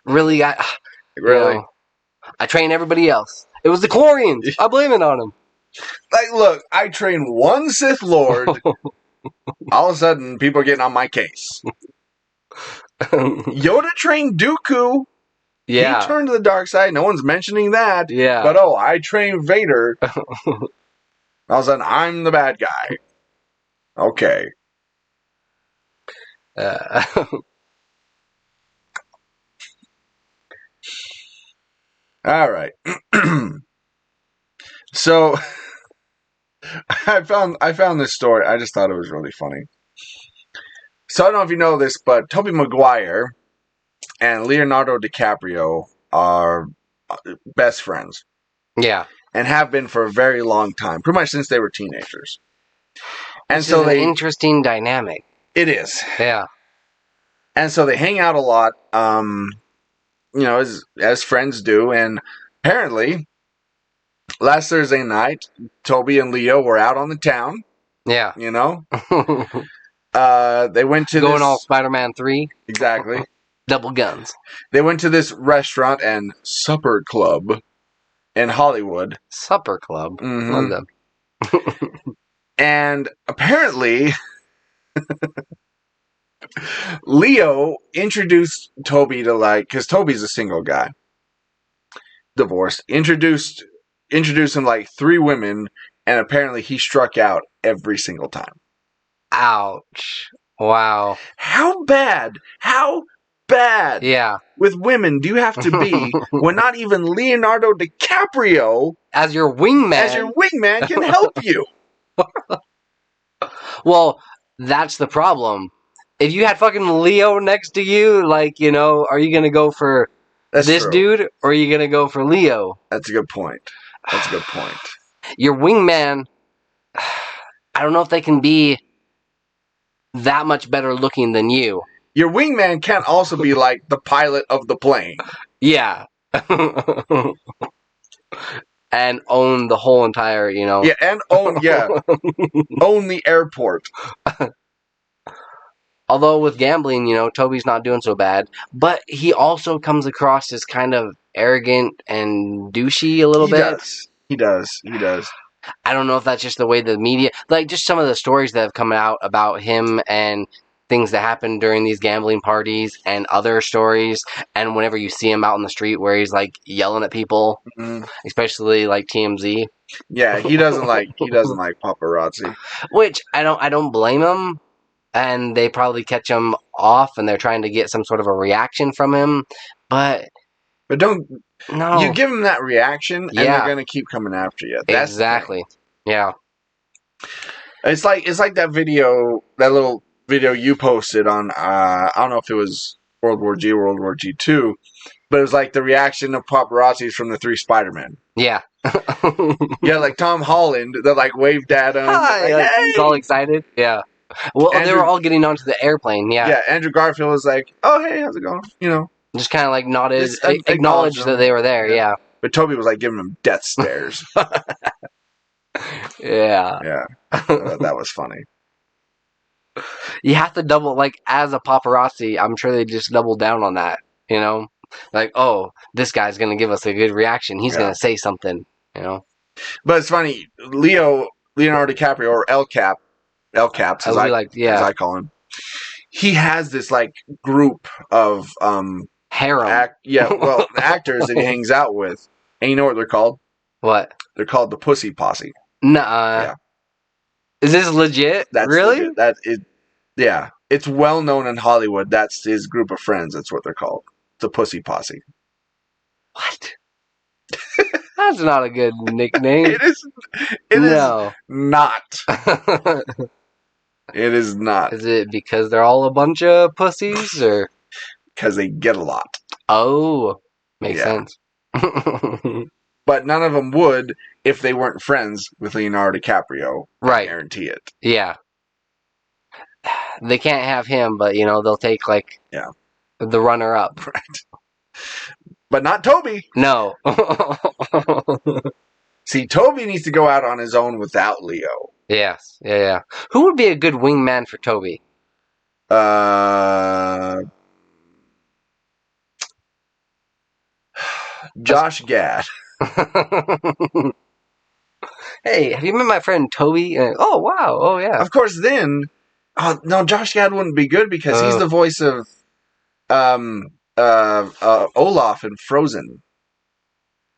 Speaker 3: Really?
Speaker 1: Really?
Speaker 3: You know, I train everybody else. It was the Chlorians. I blame it on them.
Speaker 1: Like, look, I trained one Sith Lord. All of a sudden, people are getting on my case. Yoda trained Dooku.
Speaker 3: Yeah.
Speaker 1: He turned to the dark side. No one's mentioning that.
Speaker 3: Yeah.
Speaker 1: But, I trained Vader. All of a sudden, I'm the bad guy. Okay. All right. So, I found this story. I just thought it was really funny. So, I don't know if you know this, but Tobey Macguire and Leonardo DiCaprio are best friends.
Speaker 3: Yeah.
Speaker 1: And have been for a very long time, pretty much since they were teenagers. And
Speaker 3: This
Speaker 1: so
Speaker 3: is an interesting dynamic.
Speaker 1: It is.
Speaker 3: Yeah.
Speaker 1: And so they hang out a lot, as friends do. And apparently, last Thursday night, Tobey and Leo were out on the town.
Speaker 3: Yeah.
Speaker 1: You know? They went to
Speaker 3: Going all Spider-Man 3.
Speaker 1: Exactly.
Speaker 3: Double guns.
Speaker 1: They went to this restaurant and supper club in Hollywood.
Speaker 3: Supper club.
Speaker 1: Mm-hmm.
Speaker 3: Love them.
Speaker 1: And apparently, Leo introduced Tobey to because Tobey's a single guy, divorced. Introduced him like 3 women, and apparently he struck out every single time.
Speaker 3: Ouch! Wow.
Speaker 1: How bad?
Speaker 3: Yeah.
Speaker 1: With women do you have to be when not even Leonardo DiCaprio
Speaker 3: as your wingman
Speaker 1: can help you?
Speaker 3: Well, that's the problem. If you had fucking Leo next to you, are you gonna go for this
Speaker 1: true.
Speaker 3: dude, or are you gonna go for Leo?
Speaker 1: That's a good point.
Speaker 3: Your wingman, I don't know if they can be that much better looking than you.
Speaker 1: Your wingman can't also be like the pilot of the plane.
Speaker 3: Yeah. And own the whole entire,
Speaker 1: Yeah, and own the airport.
Speaker 3: Although with gambling, Tobey's not doing so bad, but he also comes across as kind of arrogant and douchey a little bit.
Speaker 1: He does.
Speaker 3: I don't know if that's just the way the media, like just some of the stories that have come out about him and things that happen during these gambling parties and other stories. And whenever you see him out in the street where he's like yelling at people, especially like TMZ.
Speaker 1: Yeah, he doesn't like paparazzi.
Speaker 3: Which I don't blame him. And they probably catch him off and they're trying to get some sort of a reaction from him. But
Speaker 1: don't.
Speaker 3: No.
Speaker 1: You give them that reaction, and they're going to keep coming after you. That's
Speaker 3: exactly. Yeah.
Speaker 1: It's like that little video you posted on, I don't know if it was World War G or World War G2, but it was like the reaction of paparazzis from the 3 Spider-Men.
Speaker 3: Yeah.
Speaker 1: Yeah, like Tom Holland, they like waved at him.
Speaker 3: Hi,
Speaker 1: like, hey!
Speaker 3: He's all excited. Yeah. Well, they were all getting onto the airplane. Yeah.
Speaker 1: Yeah, Andrew Garfield was like, oh, hey, how's it going?
Speaker 3: Just kind of like nodded, acknowledged that they were there, yeah.
Speaker 1: But Tobey was like giving him death stares.
Speaker 3: Yeah.
Speaker 1: Yeah. That was funny.
Speaker 3: You have to double, like, as a paparazzi, I'm sure they just double down on that, Like, oh, this guy's going to give us a good reaction. He's going to say something,
Speaker 1: But it's funny, Leonardo DiCaprio, or El Caps, as I call him, he has this, like, group of...
Speaker 3: harem.
Speaker 1: Actors that he hangs out with. And you know what they're called?
Speaker 3: What?
Speaker 1: They're called the Pussy Posse.
Speaker 3: Nuh-uh. Yeah. Is this legit?
Speaker 1: That's
Speaker 3: really?
Speaker 1: Legit. Yeah. It's well known in Hollywood. That's his group of friends. That's what they're called. The Pussy Posse.
Speaker 3: What? That's not a good nickname.
Speaker 1: It is not. It is not.
Speaker 3: Is it because they're all a bunch of pussies, or...
Speaker 1: Because they get a lot.
Speaker 3: Oh, makes sense.
Speaker 1: But none of them would if they weren't friends with Leonardo DiCaprio.
Speaker 3: Right.
Speaker 1: I guarantee it.
Speaker 3: Yeah. They can't have him, but, they'll take, like, the runner-up.
Speaker 1: Right. But not Tobey.
Speaker 3: No.
Speaker 1: See, Tobey needs to go out on his own without Leo.
Speaker 3: Yes. Yeah. Who would be a good wingman for Tobey?
Speaker 1: Josh Gad.
Speaker 3: Hey, have you met my friend Tobey? Oh, wow. Oh, yeah.
Speaker 1: Of course, then... no, Josh Gad wouldn't be good because he's the voice of Olaf in Frozen.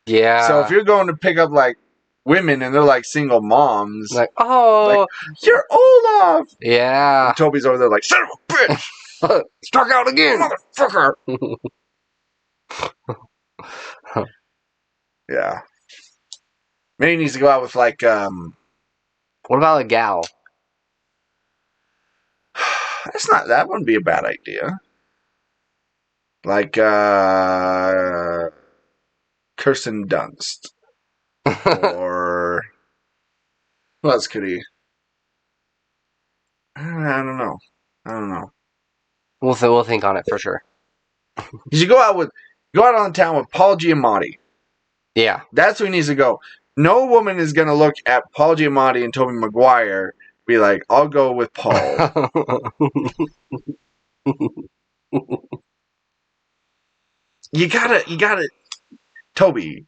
Speaker 3: Yeah.
Speaker 1: So if you're going to pick up, like, women and they're, like, single moms...
Speaker 3: Like, oh...
Speaker 1: Like, you're Olaf!
Speaker 3: Yeah.
Speaker 1: And Toby's over there like, son of a bitch!
Speaker 3: Struck out again!
Speaker 1: Motherfucker! Yeah. Maybe he needs to go out with, like,
Speaker 3: What about a gal?
Speaker 1: That wouldn't be a bad idea. Like, Kirsten Dunst. Or... Who else could he... I don't know.
Speaker 3: We'll think on it for sure.
Speaker 1: You should go out on town with Paul Giamatti.
Speaker 3: Yeah.
Speaker 1: That's who he needs to go. No woman is going to look at Paul Giamatti and Tobey Maguire be like, I'll go with Paul. You gotta, Tobey,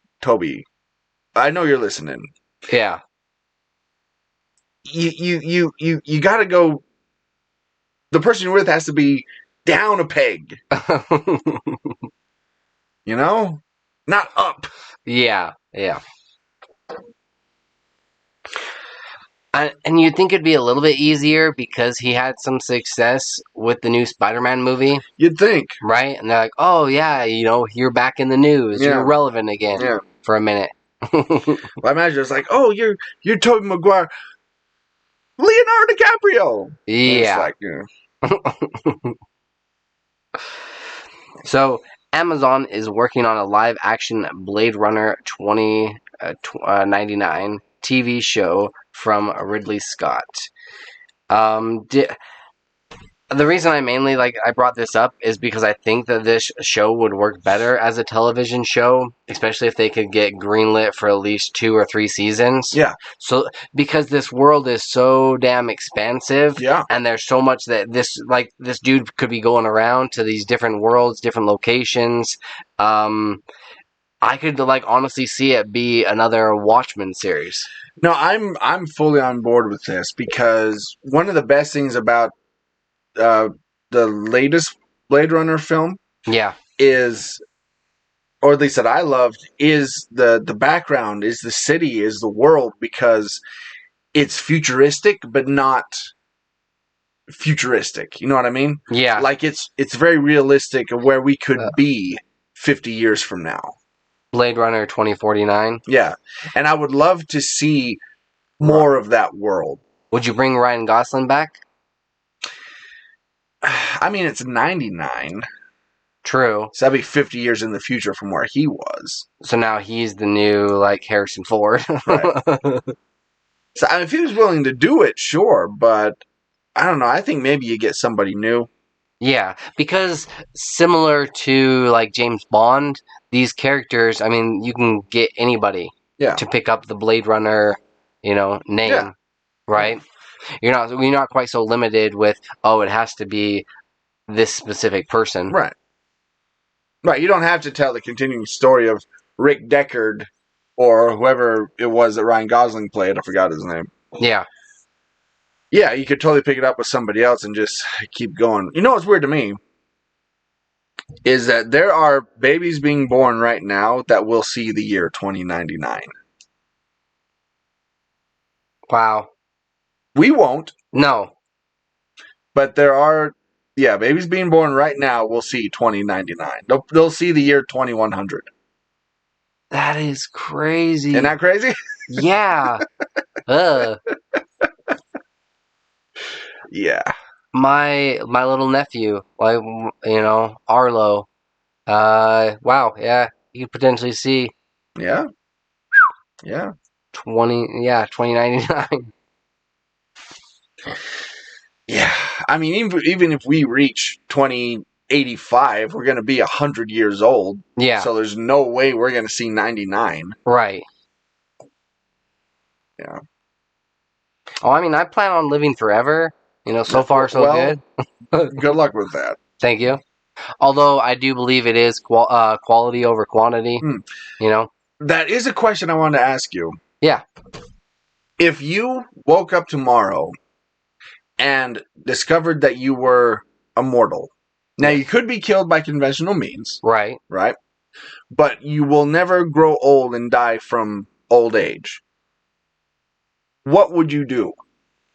Speaker 1: I know you're listening.
Speaker 3: Yeah.
Speaker 1: You gotta go, the person you're with has to be down a peg. Not up.
Speaker 3: Yeah. And you'd think it'd be a little bit easier because he had some success with the new Spider-Man movie.
Speaker 1: You'd think.
Speaker 3: Right? And they're like, oh, yeah, you're back in the news. Yeah. You're relevant again for a minute.
Speaker 1: Well, I imagine it's like, oh, you're Tobey Maguire. Leonardo DiCaprio.
Speaker 3: Yeah. So, Amazon is working on a live-action Blade Runner 2099 TV show from Ridley Scott. The reason I mainly I brought this up is because I think that this show would work better as a television show, especially if they could get greenlit for at least 2 or 3 seasons.
Speaker 1: Yeah.
Speaker 3: So because this world is so damn expansive,
Speaker 1: Yeah.
Speaker 3: and there's so much that this dude could be going around to these different worlds, different locations. I could honestly see it be another Watchmen series.
Speaker 1: No, I'm fully on board with this because one of the best things about the latest Blade Runner film
Speaker 3: Yeah.
Speaker 1: is, or at least that I loved, is the background, is the city, is the world, because it's futuristic but not futuristic. You know what I mean?
Speaker 3: Yeah.
Speaker 1: Like it's very realistic of where we could be 50 years from now.
Speaker 3: Blade Runner 2049.
Speaker 1: Yeah. And I would love to see more of that world.
Speaker 3: Would you bring Ryan Gosling back?
Speaker 1: I mean, it's 99.
Speaker 3: True.
Speaker 1: So that'd be 50 years in the future from where he was.
Speaker 3: So now he's the new, Harrison Ford.
Speaker 1: Right. So I mean, if he was willing to do it, sure. But I don't know. I think maybe you get somebody new.
Speaker 3: Yeah, because similar to, James Bond, these characters, I mean, you can get anybody to pick up the Blade Runner, name, right? You're not quite so limited with, it has to be this specific person.
Speaker 1: Right. Right. You don't have to tell the continuing story of Rick Deckard or whoever it was that Ryan Gosling played. I forgot his name.
Speaker 3: Yeah.
Speaker 1: Yeah, you could totally pick it up with somebody else and just keep going. You know what's weird to me is that there are babies being born right now that will see the year 2099.
Speaker 3: Wow.
Speaker 1: We won't.
Speaker 3: No.
Speaker 1: But there are, babies being born right now will see 2099. They'll see the year 2100.
Speaker 3: That is crazy.
Speaker 1: Isn't that crazy?
Speaker 3: Yeah.
Speaker 1: Yeah.
Speaker 3: My little nephew, Arlo. Wow, yeah, you could potentially see.
Speaker 1: Yeah. Yeah.
Speaker 3: 2099.
Speaker 1: Yeah. I mean, even if we reach 2085, we're going to be 100 years old.
Speaker 3: Yeah.
Speaker 1: So there's no way we're going to see 99.
Speaker 3: Right.
Speaker 1: Yeah.
Speaker 3: Oh, I mean, I plan on living forever. So far so good.
Speaker 1: Good luck with that.
Speaker 3: Thank you. Although I do believe it is quality over quantity.
Speaker 1: That is a question I wanted to ask you.
Speaker 3: Yeah.
Speaker 1: If you woke up tomorrow and discovered that you were immortal, now you could be killed by conventional means.
Speaker 3: Right.
Speaker 1: Right? But you will never grow old and die from old age. What would you do?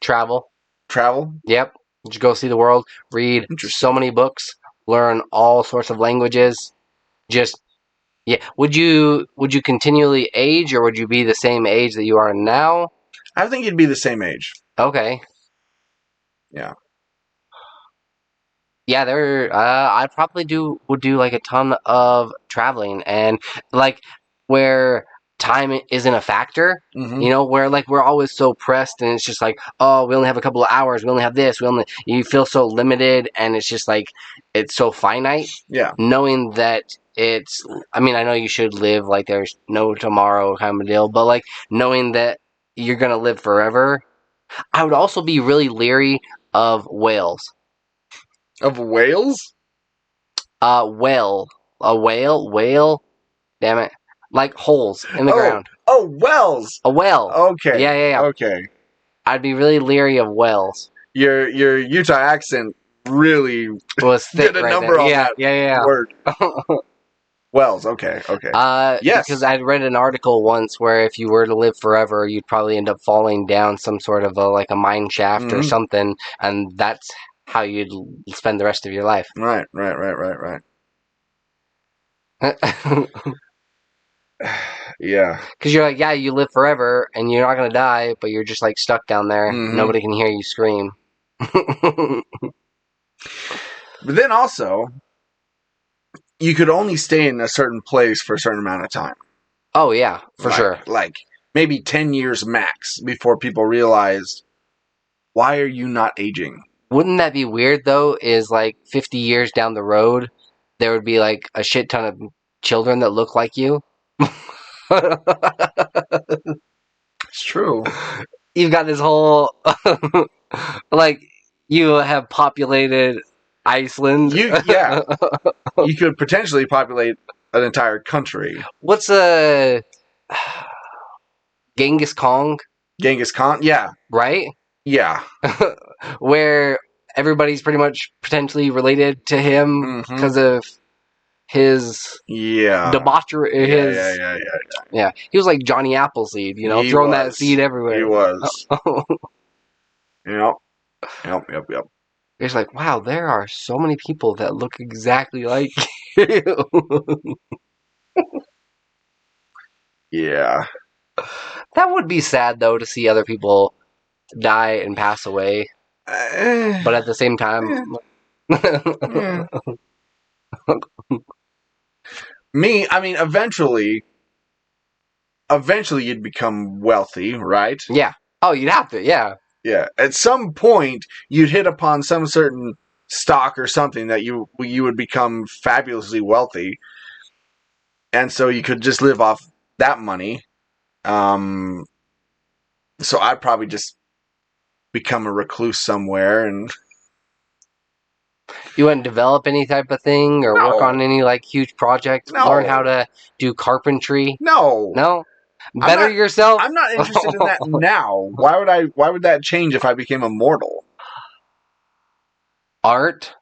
Speaker 3: Travel.
Speaker 1: Travel?
Speaker 3: Yep. Just go see the world, read so many books, learn all sorts of languages. Would you continually age, or would you be the same age that you are now?
Speaker 1: I think you'd be the same age.
Speaker 3: Okay.
Speaker 1: Yeah.
Speaker 3: Yeah, I probably would do a ton of traveling, and where time isn't a factor, where we're always so pressed, and it's just oh, we only have a couple of hours, we only have this, you feel so limited, and it's just it's so finite.
Speaker 1: Yeah.
Speaker 3: Knowing that I know you should live there's no tomorrow kind of deal, but knowing that you're gonna live forever, I would also be really leery of whales.
Speaker 1: Of whales?
Speaker 3: Whale. A whale? Damn it. Holes in the ground.
Speaker 1: Oh, wells!
Speaker 3: A whale.
Speaker 1: Okay.
Speaker 3: Yeah.
Speaker 1: Okay.
Speaker 3: I'd be really leery of whales.
Speaker 1: Your Utah accent really
Speaker 3: was thick
Speaker 1: did a
Speaker 3: right
Speaker 1: number
Speaker 3: there.
Speaker 1: on that word. Wells, okay. Yes.
Speaker 3: Because I'd read an article once where if you were to live forever, you'd probably end up falling down some sort of a mine shaft or something, and that's how you'd spend the rest of your life.
Speaker 1: Right. Yeah.
Speaker 3: Because you're you live forever, and you're not going to die, but you're just stuck down there. Nobody can hear you scream.
Speaker 1: But then also, you could only stay in a certain place for a certain amount of time.
Speaker 3: Oh, yeah, for sure.
Speaker 1: Maybe 10 years max before people realize, why are you not aging?
Speaker 3: Wouldn't that be weird though? Is like 50 years down the road, there would be like a shit ton of children that look like you.
Speaker 1: It's true.
Speaker 3: You've got this whole like you have populated Iceland.
Speaker 1: Yeah. You could potentially populate an entire country.
Speaker 3: What's a Genghis Khan,
Speaker 1: Genghis Khan? Yeah.
Speaker 3: right?
Speaker 1: Yeah.
Speaker 3: Where everybody's pretty much potentially related to him
Speaker 1: Mhm.
Speaker 3: because of his
Speaker 1: Yeah.
Speaker 3: debauchery.
Speaker 1: Yeah.
Speaker 3: He was like Johnny Appleseed, you know,
Speaker 1: He
Speaker 3: throwing that
Speaker 1: was.
Speaker 3: seed everywhere.
Speaker 1: He was. Yep.
Speaker 3: It's like, wow, there are so many people that look exactly like you.
Speaker 1: Yeah.
Speaker 3: That would be sad, though, to see other people die and pass away. But at the same time...
Speaker 1: Me, I mean, eventually you'd become wealthy, right?
Speaker 3: Yeah. Oh, you'd have to, yeah.
Speaker 1: Yeah. At some point, you'd hit upon some certain stock or something that you would become fabulously wealthy, and so you could just live off that money. So I'd probably just become a recluse somewhere and.
Speaker 3: You wouldn't develop any type of thing or work on any like huge project?
Speaker 1: No.
Speaker 3: Learn how to do carpentry?
Speaker 1: No.
Speaker 3: Better yourself?
Speaker 1: I'm not interested in that now. Why would that change if I became immortal?
Speaker 3: Art?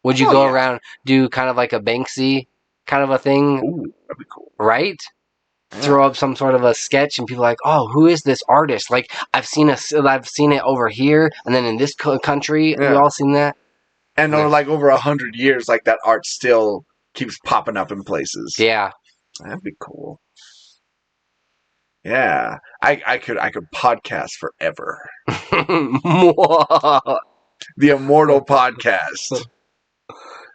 Speaker 3: Would you go around do kind of like a Banksy kind of a thing?
Speaker 1: Ooh, that'd be cool.
Speaker 3: Right?
Speaker 1: Yeah.
Speaker 3: Throw up some sort of a sketch and people are like, oh, who is this artist? Like I've seen it over here and then in this country.
Speaker 1: Yeah.
Speaker 3: We all seen that.
Speaker 1: And like over 100 years, like that art still keeps popping up in places.
Speaker 3: Yeah.
Speaker 1: That'd be cool. Yeah. I could podcast forever. The Immortal Podcast.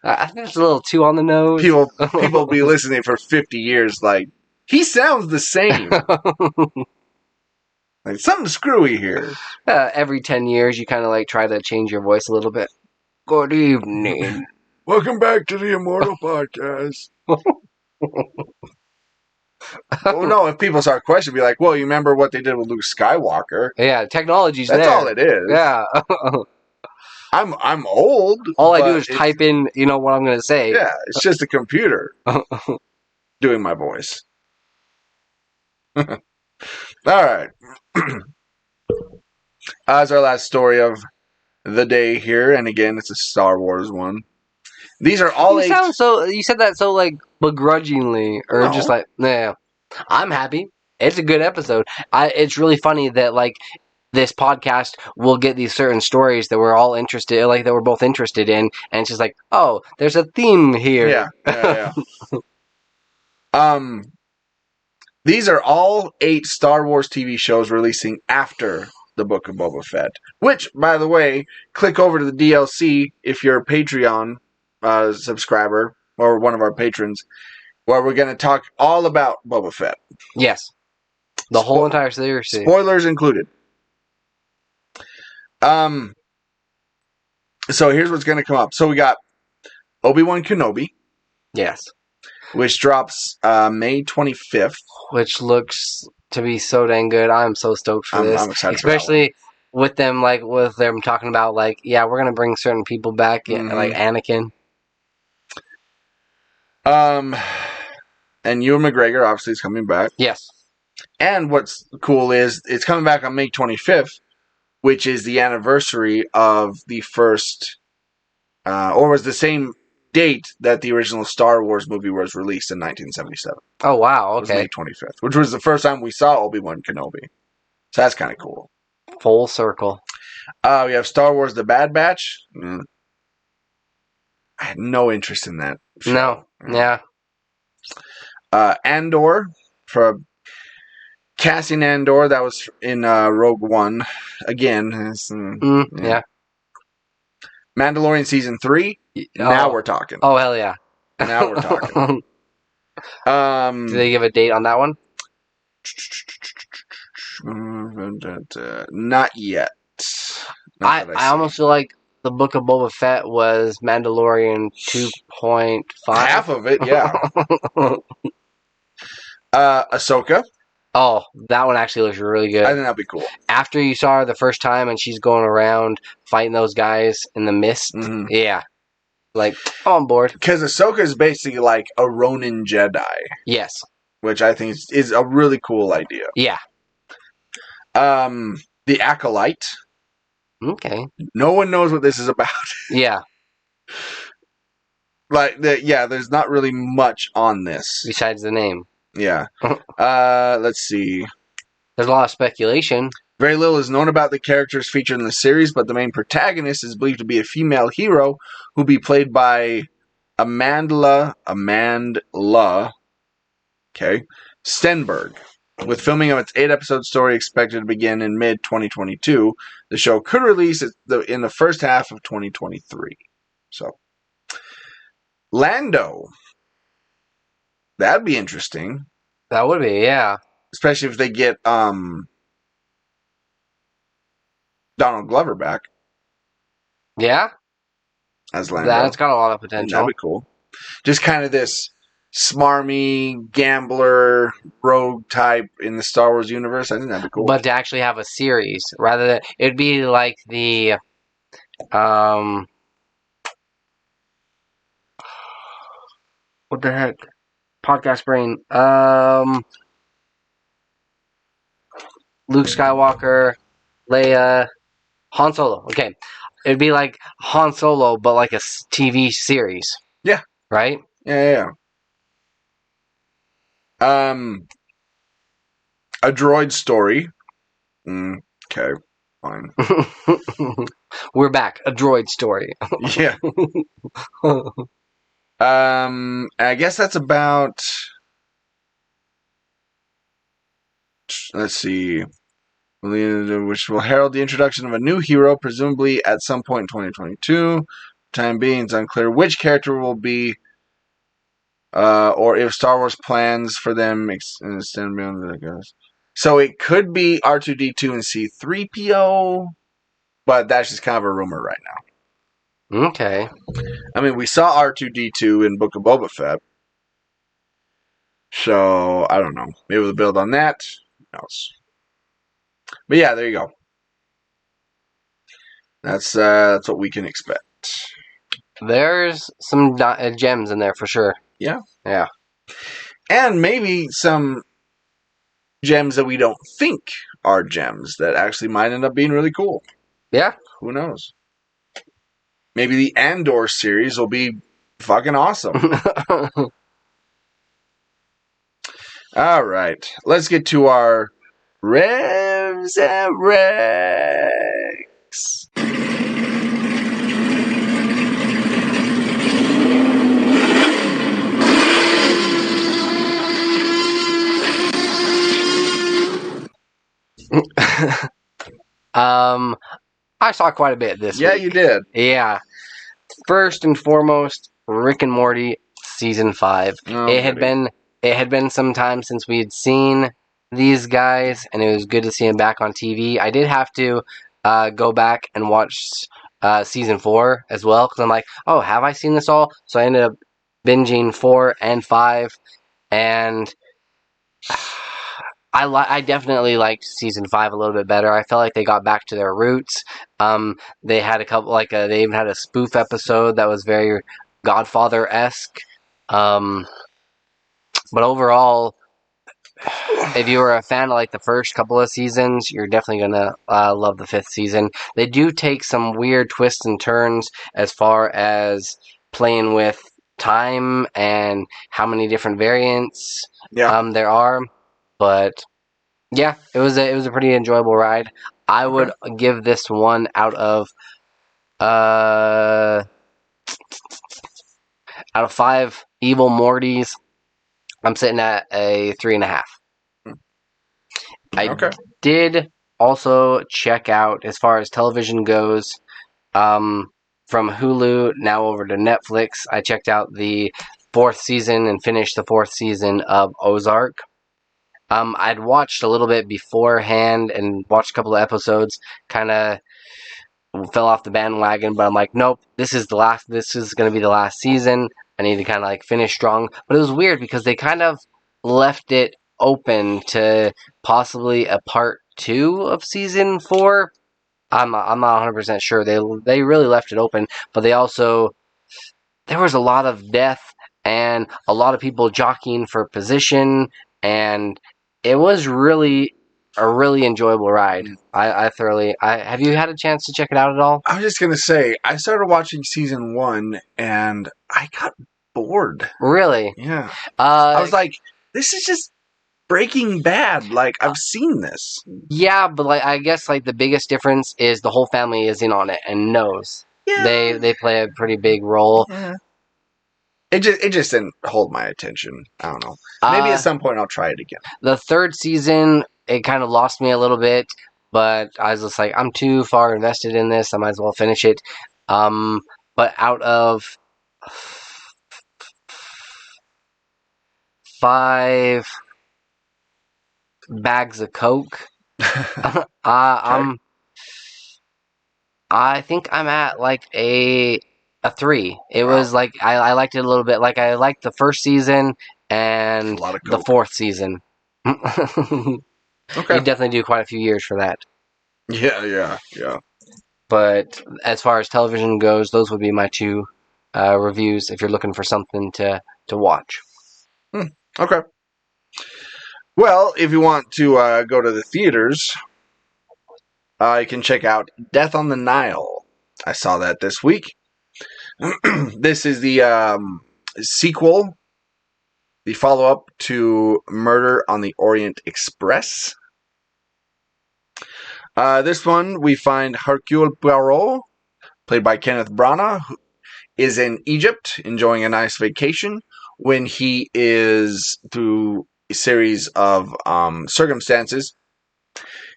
Speaker 3: I think it's a little too on the nose.
Speaker 1: People be listening for 50 years like, he sounds the same. Like something screwy here.
Speaker 3: Every 10 years, you kind of like try to change your voice a little bit. Good evening.
Speaker 1: Welcome back to the Immortal Podcast. Well, no, if people start questioning, be like, well, you remember what they did with Luke Skywalker?
Speaker 3: Yeah, technology's
Speaker 1: That's
Speaker 3: there.
Speaker 1: all it is.
Speaker 3: Yeah.
Speaker 1: I'm old.
Speaker 3: All I do is type in, what I'm going to say.
Speaker 1: Yeah, it's just a computer doing my voice. All right. That's our last story of the day here, and again, it's a Star Wars one. These are all
Speaker 3: you said that so like begrudgingly, or
Speaker 1: No.
Speaker 3: just like, nah. I'm happy. It's a good episode. It's really funny that like this podcast will get these certain stories that we're all interested, like that we're both interested in, and it's just like, oh, there's a theme here.
Speaker 1: Yeah. These are all 8 Star Wars TV shows releasing after the Book of Boba Fett. Which, by the way, click over to the DLC if you're a Patreon subscriber or one of our patrons, where we're going to talk all about Boba Fett.
Speaker 3: Yes. The whole entire series.
Speaker 1: Spoilers included. So here's what's going to come up. So we got Obi-Wan Kenobi.
Speaker 3: Yes.
Speaker 1: Which drops May 25th.
Speaker 3: Which looks to be so dang good. I'm so stoked for this.
Speaker 1: I'm excited
Speaker 3: especially with them talking about like, yeah, we're going to bring certain people back, like Anakin.
Speaker 1: And Ewan McGregor obviously is coming back.
Speaker 3: Yes.
Speaker 1: And what's cool is it's coming back on May 25th, which is the anniversary of the first, or was the same date that the original Star Wars movie was released in 1977.
Speaker 3: Oh, wow.
Speaker 1: It was
Speaker 3: Okay.
Speaker 1: May 25th, which was the first time we saw Obi-Wan Kenobi. So that's kind of cool.
Speaker 3: Full circle.
Speaker 1: We have Star Wars The Bad Batch. I had no interest in that show.
Speaker 3: No. Yeah.
Speaker 1: Andor, for Cassian Andor, that was in Rogue One. Again.
Speaker 3: Yeah.
Speaker 1: Mandalorian Season 3. Now we're talking.
Speaker 3: Oh, hell yeah.
Speaker 1: Now we're talking.
Speaker 3: Did they give a date on that one?
Speaker 1: Not yet.
Speaker 3: I almost feel like the Book of Boba Fett was Mandalorian 2.5.
Speaker 1: Half of it, yeah. Ahsoka.
Speaker 3: Oh, that one actually looks really good.
Speaker 1: I think that'd be cool.
Speaker 3: After you saw her the first time and she's going around fighting those guys in the mist, yeah. Like, I'm on board.
Speaker 1: Because Ahsoka is basically like a Ronin Jedi.
Speaker 3: Yes.
Speaker 1: Which I think is a really cool idea.
Speaker 3: Yeah.
Speaker 1: The Acolyte.
Speaker 3: Okay.
Speaker 1: No one knows what this is about.
Speaker 3: Yeah.
Speaker 1: There's not really much on this.
Speaker 3: Besides the name.
Speaker 1: Yeah. Let's see.
Speaker 3: There's a lot of speculation.
Speaker 1: Very little is known about the characters featured in the series, but the main protagonist is believed to be a female hero who'll be played by Amandla Stenberg. With filming of its 8-episode story expected to begin in mid-2022, the show could release in the first half of 2023. So, Lando. That'd be interesting.
Speaker 3: That would be, yeah.
Speaker 1: Especially if they get Donald Glover back.
Speaker 3: Yeah?
Speaker 1: As Lando.
Speaker 3: That's got a lot of potential.
Speaker 1: That'd be cool. Just kind of this smarmy, gambler, rogue type in the Star Wars universe. I think that'd be cool.
Speaker 3: But to actually have a series, rather than... It'd be like the... what the heck? Podcast brain. Luke Skywalker, Leia, Han Solo. Okay. It'd be like Han Solo, but like a TV series.
Speaker 1: Yeah.
Speaker 3: Right?
Speaker 1: Yeah. A droid story. Okay, fine.
Speaker 3: We're back. A droid story.
Speaker 1: Yeah. I guess that's about... Let's see. Which will herald the introduction of a new hero, presumably at some point in 2022. Time being, it's unclear which character will be, or if Star Wars plans for them extend beyond the goes. So it could be R2-D2 and C-3PO, but that's just kind of a rumor right now.
Speaker 3: Okay.
Speaker 1: I mean, we saw R2-D2 in Book of Boba Fett. So, I don't know. Maybe we'll build on that. Who knows? But yeah, there you go. That's what we can expect.
Speaker 3: There's some gems in there for sure.
Speaker 1: Yeah.
Speaker 3: Yeah.
Speaker 1: And maybe some gems that we don't think are gems that actually might end up being really cool.
Speaker 3: Yeah.
Speaker 1: Who knows? Maybe the Andor series will be fucking awesome. All right. Let's get to our Revs and Rex.
Speaker 3: I saw quite a bit this week.
Speaker 1: Yeah, you did.
Speaker 3: Yeah. First and foremost, Rick and Morty season 5.
Speaker 1: Oh,
Speaker 3: it had been some time since we had seen these guys, and it was good to see them back on TV. I did have to go back and watch season 4 as well, because I'm like, oh, have I seen this all? So I ended up binging 4 and 5, and I definitely liked season 5 a little bit better. I felt like they got back to their roots. They had a couple, they even had a spoof episode that was very Godfather-esque. But overall, if you were a fan of like the first couple of seasons, you're definitely gonna love the 5th season. They do take some weird twists and turns as far as playing with time and how many different variants there are. But yeah, it was a pretty enjoyable ride. I would give this one out of 5 evil Mortys. I'm sitting at a 3.5. I did also check out, as far as television goes, from Hulu now over to Netflix. I checked out the 4th season and finished the 4th season of Ozark. I'd watched a little bit beforehand and watched a couple of episodes, kind of fell off the bandwagon, but I'm like, nope, this is going to be the last season. I need to kind of like finish strong. But it was weird because they kind of left it open to possibly a part 2 of season 4. I'm not 100% sure. They really left it open, but there was a lot of death and a lot of people jockeying for position, and it was really a really enjoyable ride. Have you had a chance to check it out at all?
Speaker 1: I was just gonna say, I started watching season 1 and I got bored.
Speaker 3: Really?
Speaker 1: Yeah. I was like, this is just Breaking Bad. Like, I've seen this.
Speaker 3: Yeah, but like I guess like the biggest difference is the whole family is in on it and knows.
Speaker 1: Yeah.
Speaker 3: They play a pretty big role.
Speaker 1: Yeah. It just didn't hold my attention. I don't know. Maybe at some point I'll try it again.
Speaker 3: The 3rd season, it kind of lost me a little bit, but I was just like, I'm too far invested in this. I might as well finish it. But out of 5 bags of Coke, I think I'm at like a 3. It was like I liked it a little bit. Like I liked the 1st season and the 4th season.
Speaker 1: Okay.
Speaker 3: You definitely do quite a few years for that.
Speaker 1: Yeah.
Speaker 3: But as far as television goes, those would be my 2 reviews if you're looking for something to watch.
Speaker 1: Okay. Well, if you want to go to the theaters, you can check out Death on the Nile. I saw that this week. This is the sequel, the follow-up to Murder on the Orient Express. This one, we find Hercule Poirot, played by Kenneth Branagh, who is in Egypt enjoying a nice vacation when he is, through a series of circumstances,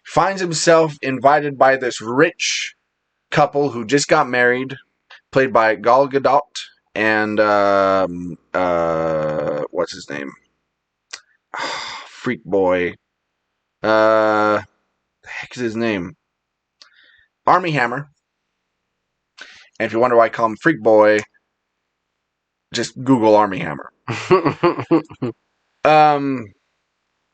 Speaker 1: finds himself invited by this rich couple who just got married, played by Gal Gadot and what's his name? Freak boy. The heck is his name? Army Hammer. And if you wonder why I call him Freak Boy, just Google Army Hammer.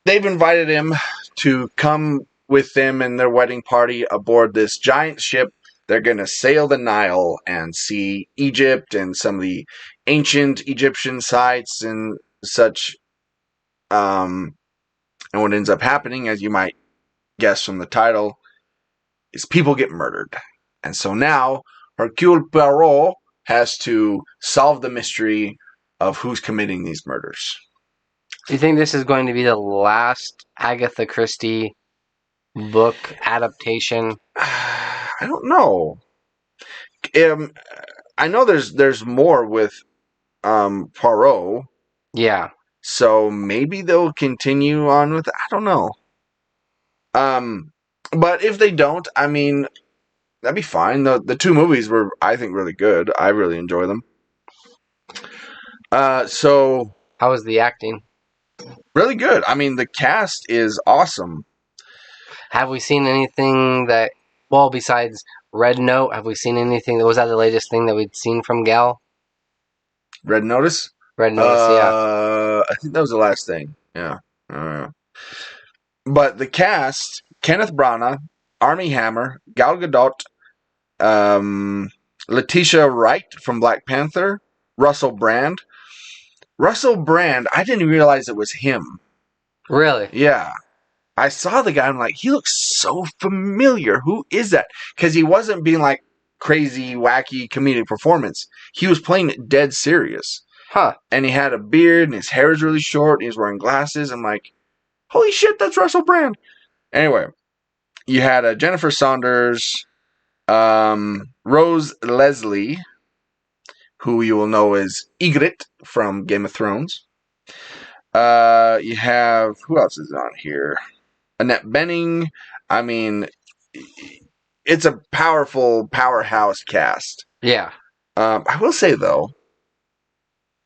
Speaker 1: They've invited him to come with them in their wedding party aboard this giant ship. They're going to sail the Nile and see Egypt and some of the ancient Egyptian sites and such. And what ends up happening, as you might guess from the title, is people get murdered. And so now Hercule Poirot has to solve the mystery of who's committing these murders.
Speaker 3: Do you think this is going to be the last Agatha Christie book adaptation?
Speaker 1: I don't know. I know there's more with Poirot.
Speaker 3: Yeah.
Speaker 1: So maybe they'll continue on with it. I don't know. But if they don't, I mean, that'd be fine. The 2 movies were, I think, really good. I really enjoy them. So
Speaker 3: how was the acting?
Speaker 1: Really good. I mean, the cast is awesome.
Speaker 3: Have we seen anything that, well, besides Red Note, have we seen anything? Was that the latest thing that we'd seen from Gal?
Speaker 1: Red Notice?
Speaker 3: Red Notice, yeah.
Speaker 1: I think that was the last thing. Yeah. But the cast, Kenneth Branagh, Armie Hammer, Gal Gadot, Letitia Wright from Black Panther, Russell Brand. Russell Brand, I didn't realize it was him.
Speaker 3: Really?
Speaker 1: Yeah. I saw the guy, I'm like, he looks so familiar. Who is that? Because he wasn't being like crazy, wacky comedic performance. He was playing it dead serious.
Speaker 3: Huh.
Speaker 1: And he had a beard, and his hair is really short, and he was wearing glasses. I'm like, holy shit, that's Russell Brand. Anyway, you had Jennifer Saunders, Rose Leslie, who you will know as Ygritte from Game of Thrones. You have, who else is on here? Annette Bening. I mean, it's a powerhouse cast.
Speaker 3: Yeah.
Speaker 1: I will say, though,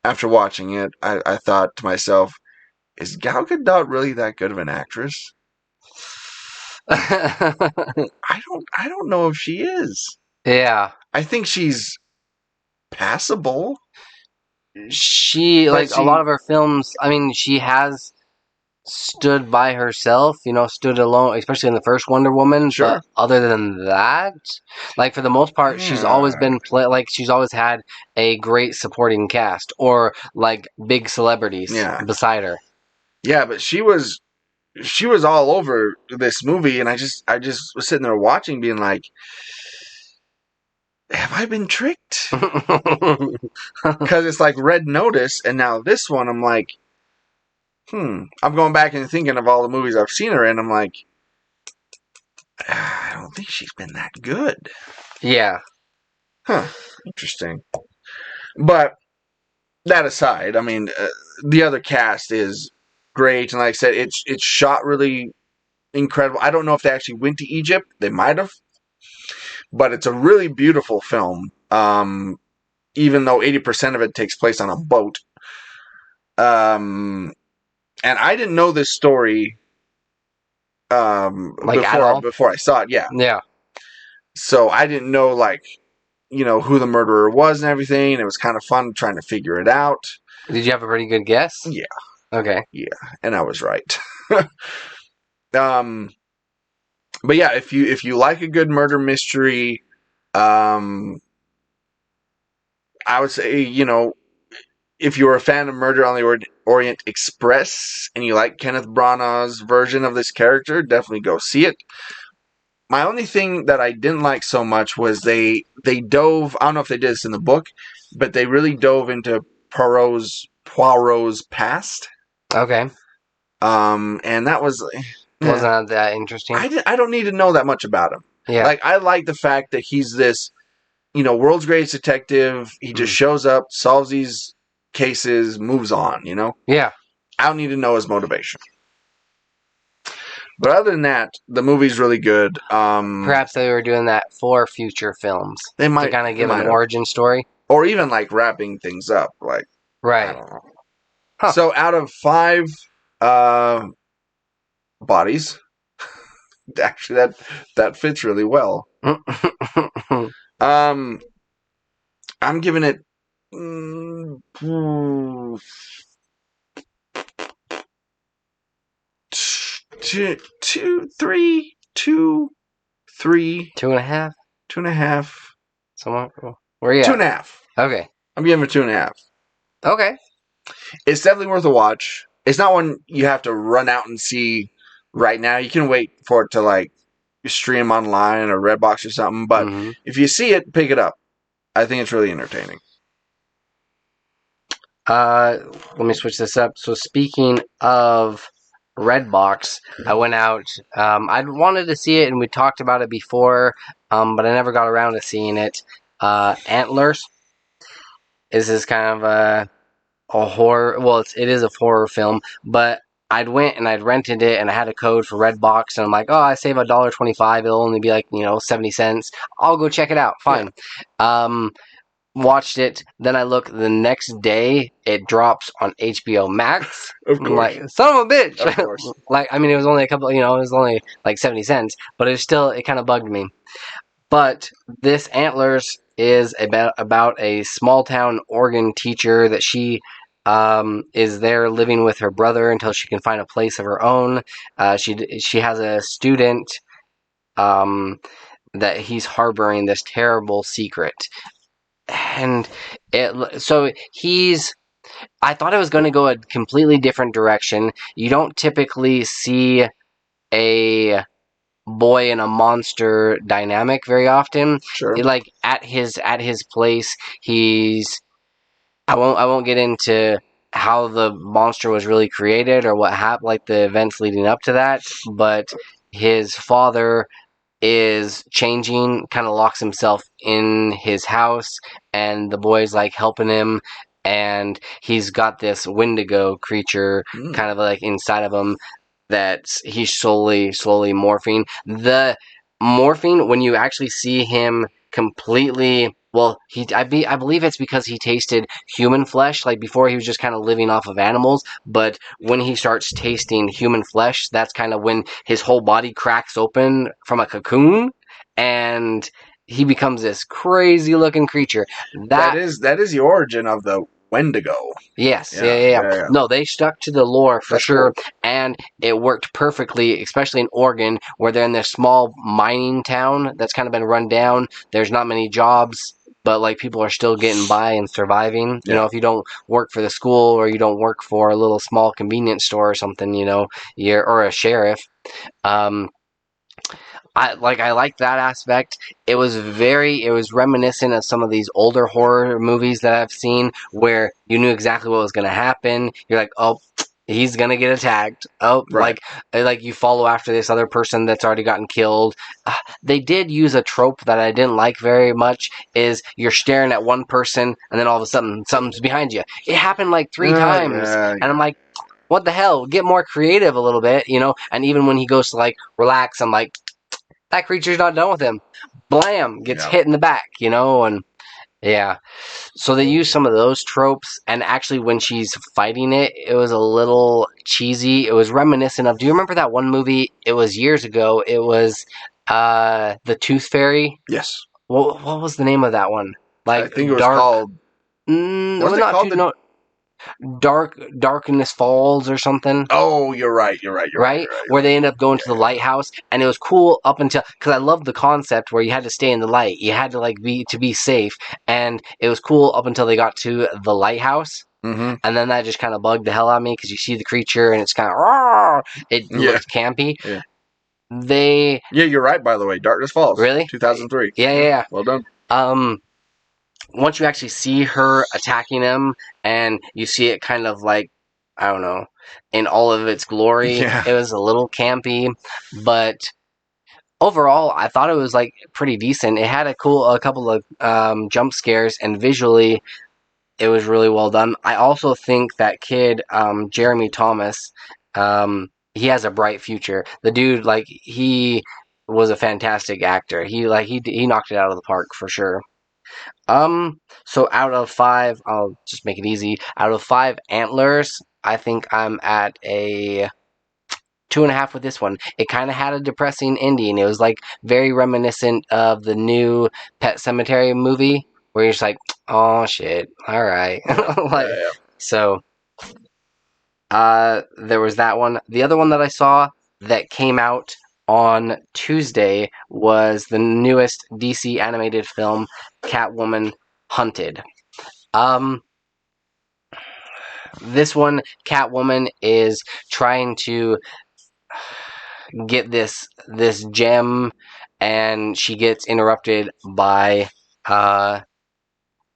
Speaker 1: after watching it, I thought to myself, is Gal Gadot really that good of an actress? I don't know if she is.
Speaker 3: Yeah.
Speaker 1: I think she's passable.
Speaker 3: She,
Speaker 1: But
Speaker 3: like, a lot of her films, I mean, she has stood by herself, stood alone, especially in the first Wonder Woman.
Speaker 1: Sure.
Speaker 3: But other than that, like, for the most part, she's always been she's always had a great supporting cast or like big celebrities beside her.
Speaker 1: Yeah, but she was all over this movie, and I just was sitting there watching, being like, have I been tricked? Because it's like Red Notice, and now this one, I'm like, I'm going back and thinking of all the movies I've seen her in. I'm like, I don't think she's been that good.
Speaker 3: Yeah.
Speaker 1: Huh. Interesting. But that aside, I mean, the other cast is great, and like I said, it's shot really incredible. I don't know if they actually went to Egypt. They might have. But it's a really beautiful film, even though 80% of it takes place on a boat. And I didn't know this story before I saw it. Yeah.
Speaker 3: Yeah.
Speaker 1: So I didn't know, like, who the murderer was and everything. It was kind of fun trying to figure it out.
Speaker 3: Did you have a pretty good guess?
Speaker 1: Yeah.
Speaker 3: Okay.
Speaker 1: Yeah, and I was right. But yeah, if you like a good murder mystery, I would say, if you're a fan of Murder on the Orient Express and you like Kenneth Branagh's version of this character, definitely go see it. My only thing that I didn't like so much was they dove, I don't know if they did this in the book, but they really dove into Poirot's past.
Speaker 3: Okay.
Speaker 1: And that was...
Speaker 3: Wasn't that interesting?
Speaker 1: I don't need to know that much about him.
Speaker 3: Yeah.
Speaker 1: Like, I like the fact that he's this, world's greatest detective. He just shows up, solves these cases, moves on,
Speaker 3: Yeah.
Speaker 1: I don't need to know his motivation. But other than that, the movie's really good.
Speaker 3: Perhaps they were doing that for future films.
Speaker 1: They might
Speaker 3: to kind of give an origin story.
Speaker 1: Or even, like, wrapping things up. Like,
Speaker 3: right.
Speaker 1: I don't know. Huh. So out of 5 bodies... Actually, that fits really well. I'm giving it 2.5. 2.5.
Speaker 3: Somewhat. Where are you at?
Speaker 1: 2.5.
Speaker 3: Okay.
Speaker 1: I'm giving it 2.5.
Speaker 3: Okay.
Speaker 1: It's definitely worth a watch. It's not one you have to run out and see right now. You can wait for it to, like, stream online or Redbox or something. But if you see it, pick it up. I think it's really entertaining.
Speaker 3: Let me switch this up. So speaking of Redbox, I went out. I wanted to see it, and we talked about it before, but I never got around to seeing it. Antlers is kind of a horror. Well, it is a horror film, but I'd went and I'd rented it, and I had a code for Redbox, and I'm like, oh, I save $1.25. It'll only be like 70 cents. I'll go check it out. Fine. Yeah. Watched it. Then I look the next day. It drops on HBO Max.
Speaker 1: Of course.
Speaker 3: I'm like, son of a bitch.
Speaker 1: Of course.
Speaker 3: Like, I mean, it was only a couple. It was only like 70 cents, but it kind of bugged me. But this Antlers is about a small town organ teacher that she is there living with her brother until she can find a place of her own. She has a student that he's harboring this terrible secret, and I thought it was going to go a completely different direction. You don't typically see a boy and a monster dynamic very often.
Speaker 1: Sure.
Speaker 3: Like at his place, I won't get into how the monster was really created or what happened, like the events leading up to that, but his father is changing, kind of locks himself in his house, and the boy's like helping him, and he's got this Wendigo creature kind of like inside of him that he's slowly morphing. The morphing, when you actually see him completely, well, I believe it's because he tasted human flesh. Like before, he was just kind of living off of animals. But when he starts tasting human flesh, that's kind of when his whole body cracks open from a cocoon, and he becomes this crazy looking creature.
Speaker 1: That is the origin of the Wendigo.
Speaker 3: Yes, yeah. No, they stuck to the lore for sure,
Speaker 1: cool.
Speaker 3: and it worked perfectly, especially in Oregon, where they're in this small mining town that's kind of been run down. There's not many jobs, but like people are still getting by and surviving. You know, if you don't work for the school or you don't work for a little small convenience store or something, you know, or a sheriff. I like that aspect. It was reminiscent of some of these older horror movies that I've seen where you knew exactly what was going to happen. You're like, oh, he's going to get attacked. Oh,
Speaker 1: Right.
Speaker 3: like you follow after this other person that's already gotten killed. They did use a trope that I didn't like very much is you're staring at one person and then all of a sudden something's behind you. It happened like 3 times. And I'm like, what the hell? Get more creative a little bit, you know? And even when he goes to like relax, I'm like, that creature's not done with him. Blam! Gets hit in the back, you know, and yeah. So they use some of those tropes, and actually when she's fighting it, it was a little cheesy. It was reminiscent of, do you remember that one movie? It was years ago. It was The Tooth Fairy.
Speaker 1: Yes.
Speaker 3: What was the name of that one? Like,
Speaker 1: I think it was called...
Speaker 3: was it called Darkness Falls or something.
Speaker 1: Oh, you're right. Right?
Speaker 3: Where they end up going to the lighthouse, and it was cool up until, because I love the concept where you had to stay in the light, you had to like be safe, and it was cool up until they got to the lighthouse, and then that just kind of bugged the hell out of me because you see the creature and it's kind of looks campy. Yeah,
Speaker 1: you're right. By the way, Darkness Falls.
Speaker 3: Really?
Speaker 1: 2003.
Speaker 3: Yeah.
Speaker 1: Well done.
Speaker 3: Once you actually see her attacking him, and you see it kind of like, I don't know, in all of its glory, it was a little campy, but overall, I thought it was like pretty decent. It had a couple of jump scares, and visually, it was really well done. I also think that kid, Jeremy Thomas, he has a bright future. The dude, like, he was a fantastic actor. He knocked it out of the park for sure. So out of 5, I'll just make it easy. Out of 5 Antlers, I think I'm at a 2.5 with this one. It kind of had a depressing ending. It was like very reminiscent of the new Pet Sematary movie, where you're just like, oh shit, all right. So, there was that one. The other one that I saw that came out on Tuesday was the newest DC animated film, Catwoman Hunted. This one, Catwoman is trying to get this gem, and she gets interrupted by a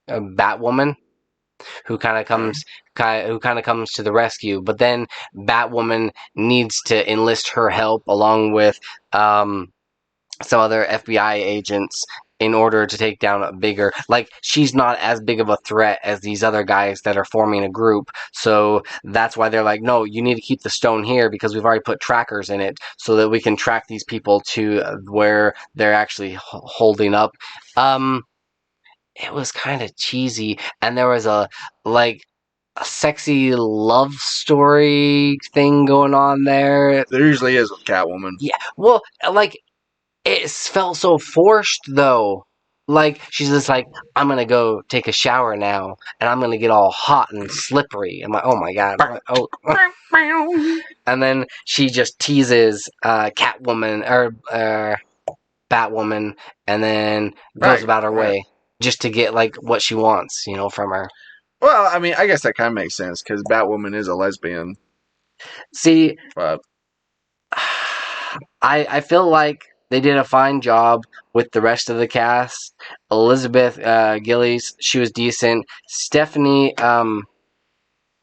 Speaker 3: Batwoman, who kind of comes to the rescue. But then Batwoman needs to enlist her help along with some other FBI agents in order to take down a bigger, like, she's not as big of a threat as these other guys that are forming a group. So that's why they're like, no, you need to keep the stone here because we've already put trackers in it so that we can track these people to where they're actually holding up. It was kind of cheesy, and there was a sexy love story thing going on there.
Speaker 1: There usually is with Catwoman.
Speaker 3: Yeah, well, like, it felt so forced, though. Like, she's just like, I'm gonna go take a shower now, and I'm gonna get all hot and slippery. I'm like, oh my god. And then she just teases Catwoman, or Batwoman, and then goes about her way, just to get, like, what she wants, you know, from her.
Speaker 1: Well, I mean, I guess that kind of makes sense, because Batwoman is a lesbian.
Speaker 3: See,
Speaker 1: but
Speaker 3: I feel like they did a fine job with the rest of the cast. Elizabeth Gillies, she was decent. Stephanie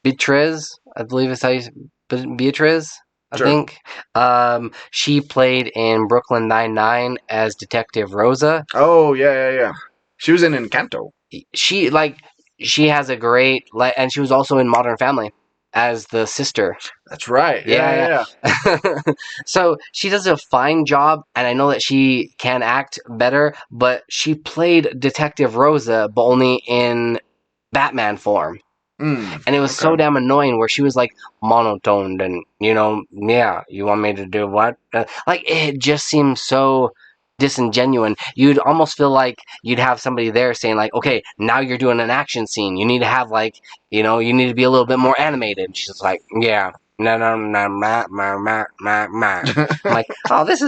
Speaker 3: Beatriz, I believe it's how you say, Beatriz, I think. She played in Brooklyn Nine-Nine as Detective Rosa.
Speaker 1: Oh, yeah. She was in Encanto.
Speaker 3: She has a great, and she was also in Modern Family as the sister.
Speaker 1: That's right. Yeah.
Speaker 3: So she does a fine job, and I know that she can act better, but she played Detective Rosa, but only in Batman form. And it was so damn annoying where she was like monotoned and, you know, yeah, you want me to do what? Like, it just seemed so disingenuine. You'd almost feel like you'd have somebody there saying like, okay, now you're doing an action scene. You need to have like, you need to be a little bit more animated. She's like, yeah. No, I'm like, oh, this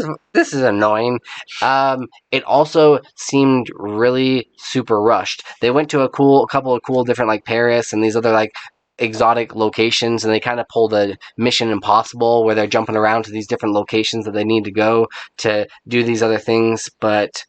Speaker 3: is annoying. It also seemed really super rushed. They went to a couple of cool different like Paris and these other like exotic locations, and they kind of pulled a Mission Impossible where they're jumping around to these different locations that they need to go to do these other things, but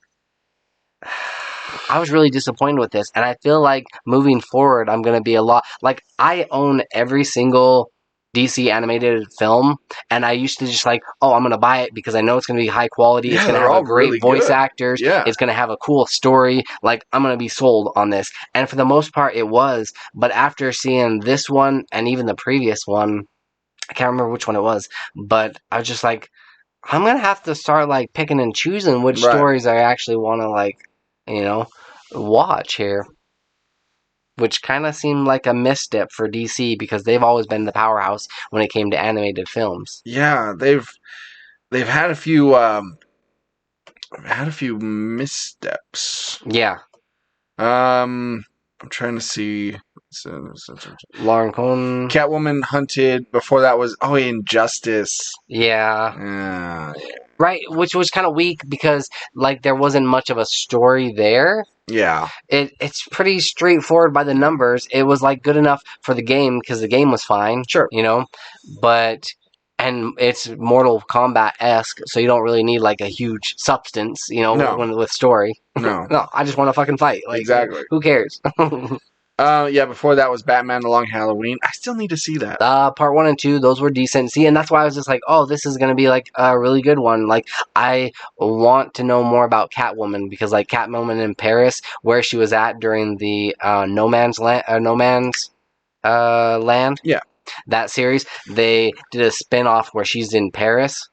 Speaker 3: I was really disappointed with this, and I feel like moving forward I'm going to be a lot like I own every single DC animated film, and I used to just like, oh, I'm going to buy it because I know it's going to be high quality, it's going to have a great
Speaker 1: really
Speaker 3: voice
Speaker 1: good.
Speaker 3: actors,
Speaker 1: Yeah.
Speaker 3: it's going to have a cool story, like I'm going to be sold on this. And for the most part it was, but after seeing this one and even the previous one, I can't remember which one it was, but I was just like, I'm going to have to start like picking and choosing which
Speaker 1: Right.
Speaker 3: stories I actually want to like, watch here. Which kind of seemed like a misstep for DC because they've always been the powerhouse when it came to animated films.
Speaker 1: Yeah, they've had a few missteps.
Speaker 3: Yeah.
Speaker 1: I'm trying to see.
Speaker 3: Lauren Cohn.
Speaker 1: Catwoman hunted. Before that was Injustice.
Speaker 3: Yeah. Right, which was kind of weak because like there wasn't much of a story there.
Speaker 1: Yeah.
Speaker 3: It's pretty straightforward by the numbers. It was like good enough for the game because the game was fine.
Speaker 1: Sure.
Speaker 3: But and it's Mortal Kombat-esque, so you don't really need like a huge substance, with story.
Speaker 1: No.
Speaker 3: No, I just want to fucking fight. Like,
Speaker 1: exactly.
Speaker 3: Who cares?
Speaker 1: Yeah, before that was Batman The Long Halloween. I still need to see that.
Speaker 3: Part 1 and 2, those were decent. See, and that's why I was just like, oh, this is going to be like a really good one. Like, I want to know more about Catwoman because like Catwoman in Paris, where she was at during the No Man's Land.
Speaker 1: Yeah.
Speaker 3: That series, they did a spin-off where she's in Paris.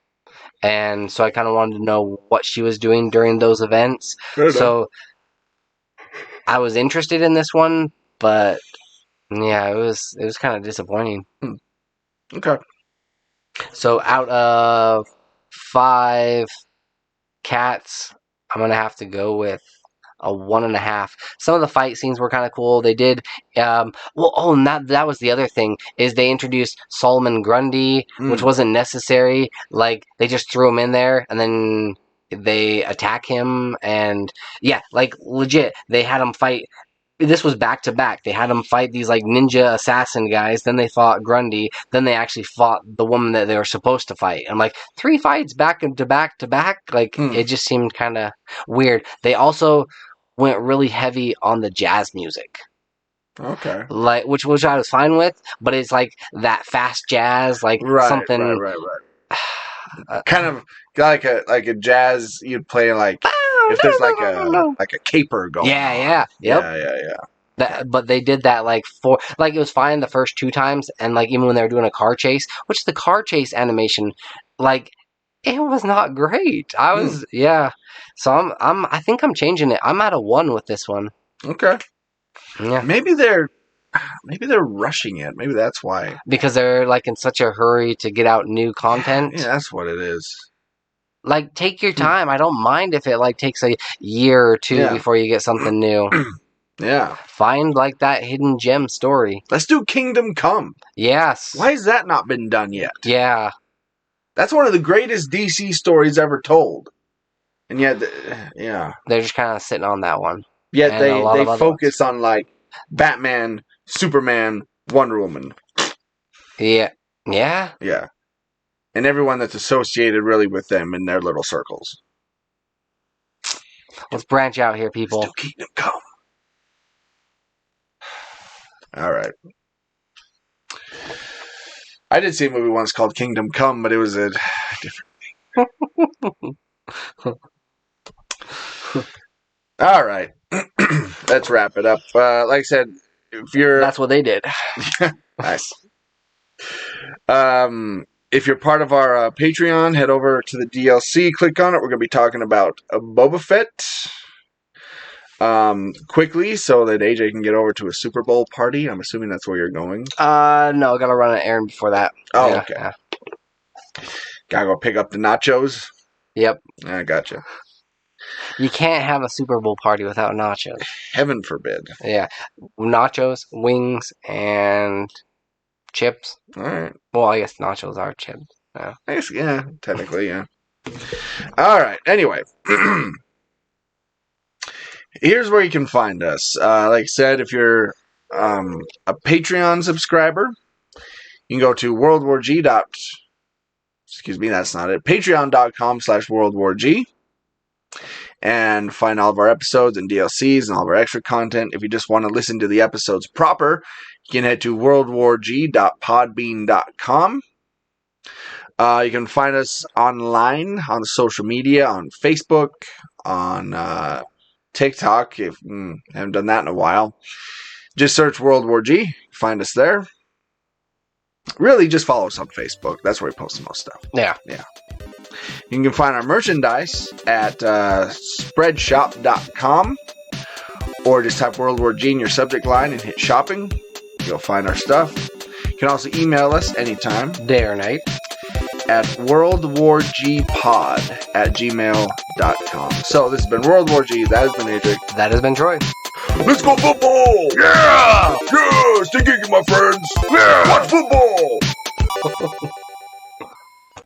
Speaker 3: And so I kind of wanted to know what she was doing during those events. So I was interested in this one, but yeah, it was kind of disappointing.
Speaker 1: Okay.
Speaker 3: So out of 5 cats, I'm gonna have to go with a 1.5. Some of the fight scenes were kind of cool. They did and that was the other thing, is they introduced Solomon Grundy, which wasn't necessary. Like they just threw him in there and then they attack him, and yeah, like legit they had him fight. This was back to back. They had him fight these like ninja assassin guys. Then they fought Grundy. Then they actually fought the woman that they were supposed to fight. I'm like, 3 fights back to back to back. Like it just seemed kind of weird. They also went really heavy on the jazz music.
Speaker 1: Okay.
Speaker 3: Like which I was fine with, but it's like that fast jazz, like something.
Speaker 1: Right. Kind of like a jazz you'd play like. If there's like a caper going on.
Speaker 3: Yep.
Speaker 1: Yeah.
Speaker 3: But they did that like it was fine the first 2 times, and like even when they were doing a car chase, which the car chase animation, like it was not great. I was So I think I'm changing it. I'm at a 1 with this one.
Speaker 1: Okay.
Speaker 3: Yeah.
Speaker 1: Maybe they're rushing it. Maybe that's why.
Speaker 3: Because they're like in such a hurry to get out new content.
Speaker 1: Yeah, that's what it is.
Speaker 3: Like, take your time. I don't mind if it, like, takes a year or 2 before you get something new.
Speaker 1: Yeah.
Speaker 3: Find, like, that hidden gem story.
Speaker 1: Let's do Kingdom Come.
Speaker 3: Yes.
Speaker 1: Why has that not been done yet?
Speaker 3: Yeah.
Speaker 1: That's one of the greatest DC stories ever told. And yet, yeah.
Speaker 3: They're just kind of sitting on that one.
Speaker 1: Yet they focus on, like, Batman, Superman, Wonder Woman.
Speaker 3: Yeah. Yeah?
Speaker 1: Yeah. And everyone that's associated really with them in their little circles.
Speaker 3: Let's branch out here, people.
Speaker 1: Let's do Kingdom Come. All right. I did see a movie once called Kingdom Come, but it was a different thing. All right. Let's wrap it up. Like I said, if you're...
Speaker 3: That's what they did.
Speaker 1: Nice. If you're part of our Patreon, head over to the DLC, click on it. We're going to be talking about Boba Fett quickly so that AJ can get over to a Super Bowl party. I'm assuming that's where you're going.
Speaker 3: No, I got to run an errand before that.
Speaker 1: Oh, yeah, okay. Yeah. Got to go pick up the nachos?
Speaker 3: Yep.
Speaker 1: I gotcha.
Speaker 3: You can't have a Super Bowl party without nachos.
Speaker 1: Heaven forbid.
Speaker 3: Yeah. Nachos, wings, and chips.
Speaker 1: All right.
Speaker 3: Well, I guess nachos are chips.
Speaker 1: I guess, yeah, technically, yeah. All right. Anyway, here's where you can find us. Like I said, if you're a Patreon subscriber, you can go to worldwarg. Excuse me, that's not it. Patreon.com/worldwarg. And find all of our episodes and DLCs and all of our extra content. If you just want to listen to the episodes proper, you can head to worldwarg.podbean.com. You can find us online on social media, on Facebook, on TikTok. If haven't done that in a while, just search World War G. Find us there. Really, just follow us on Facebook. That's where we post the most stuff.
Speaker 3: Yeah.
Speaker 1: You can find our merchandise at spreadshop.com, or just type World War G in your subject line and hit shopping. You'll find our stuff. You can also email us anytime.
Speaker 3: Day or night.
Speaker 1: At worldwargpod@gmail.com. So this has been World War G. That has been Adric.
Speaker 3: That has been Troy.
Speaker 1: Let's go football! Yeah! Yeah! Stay geeky, my friends! Yeah! Watch football!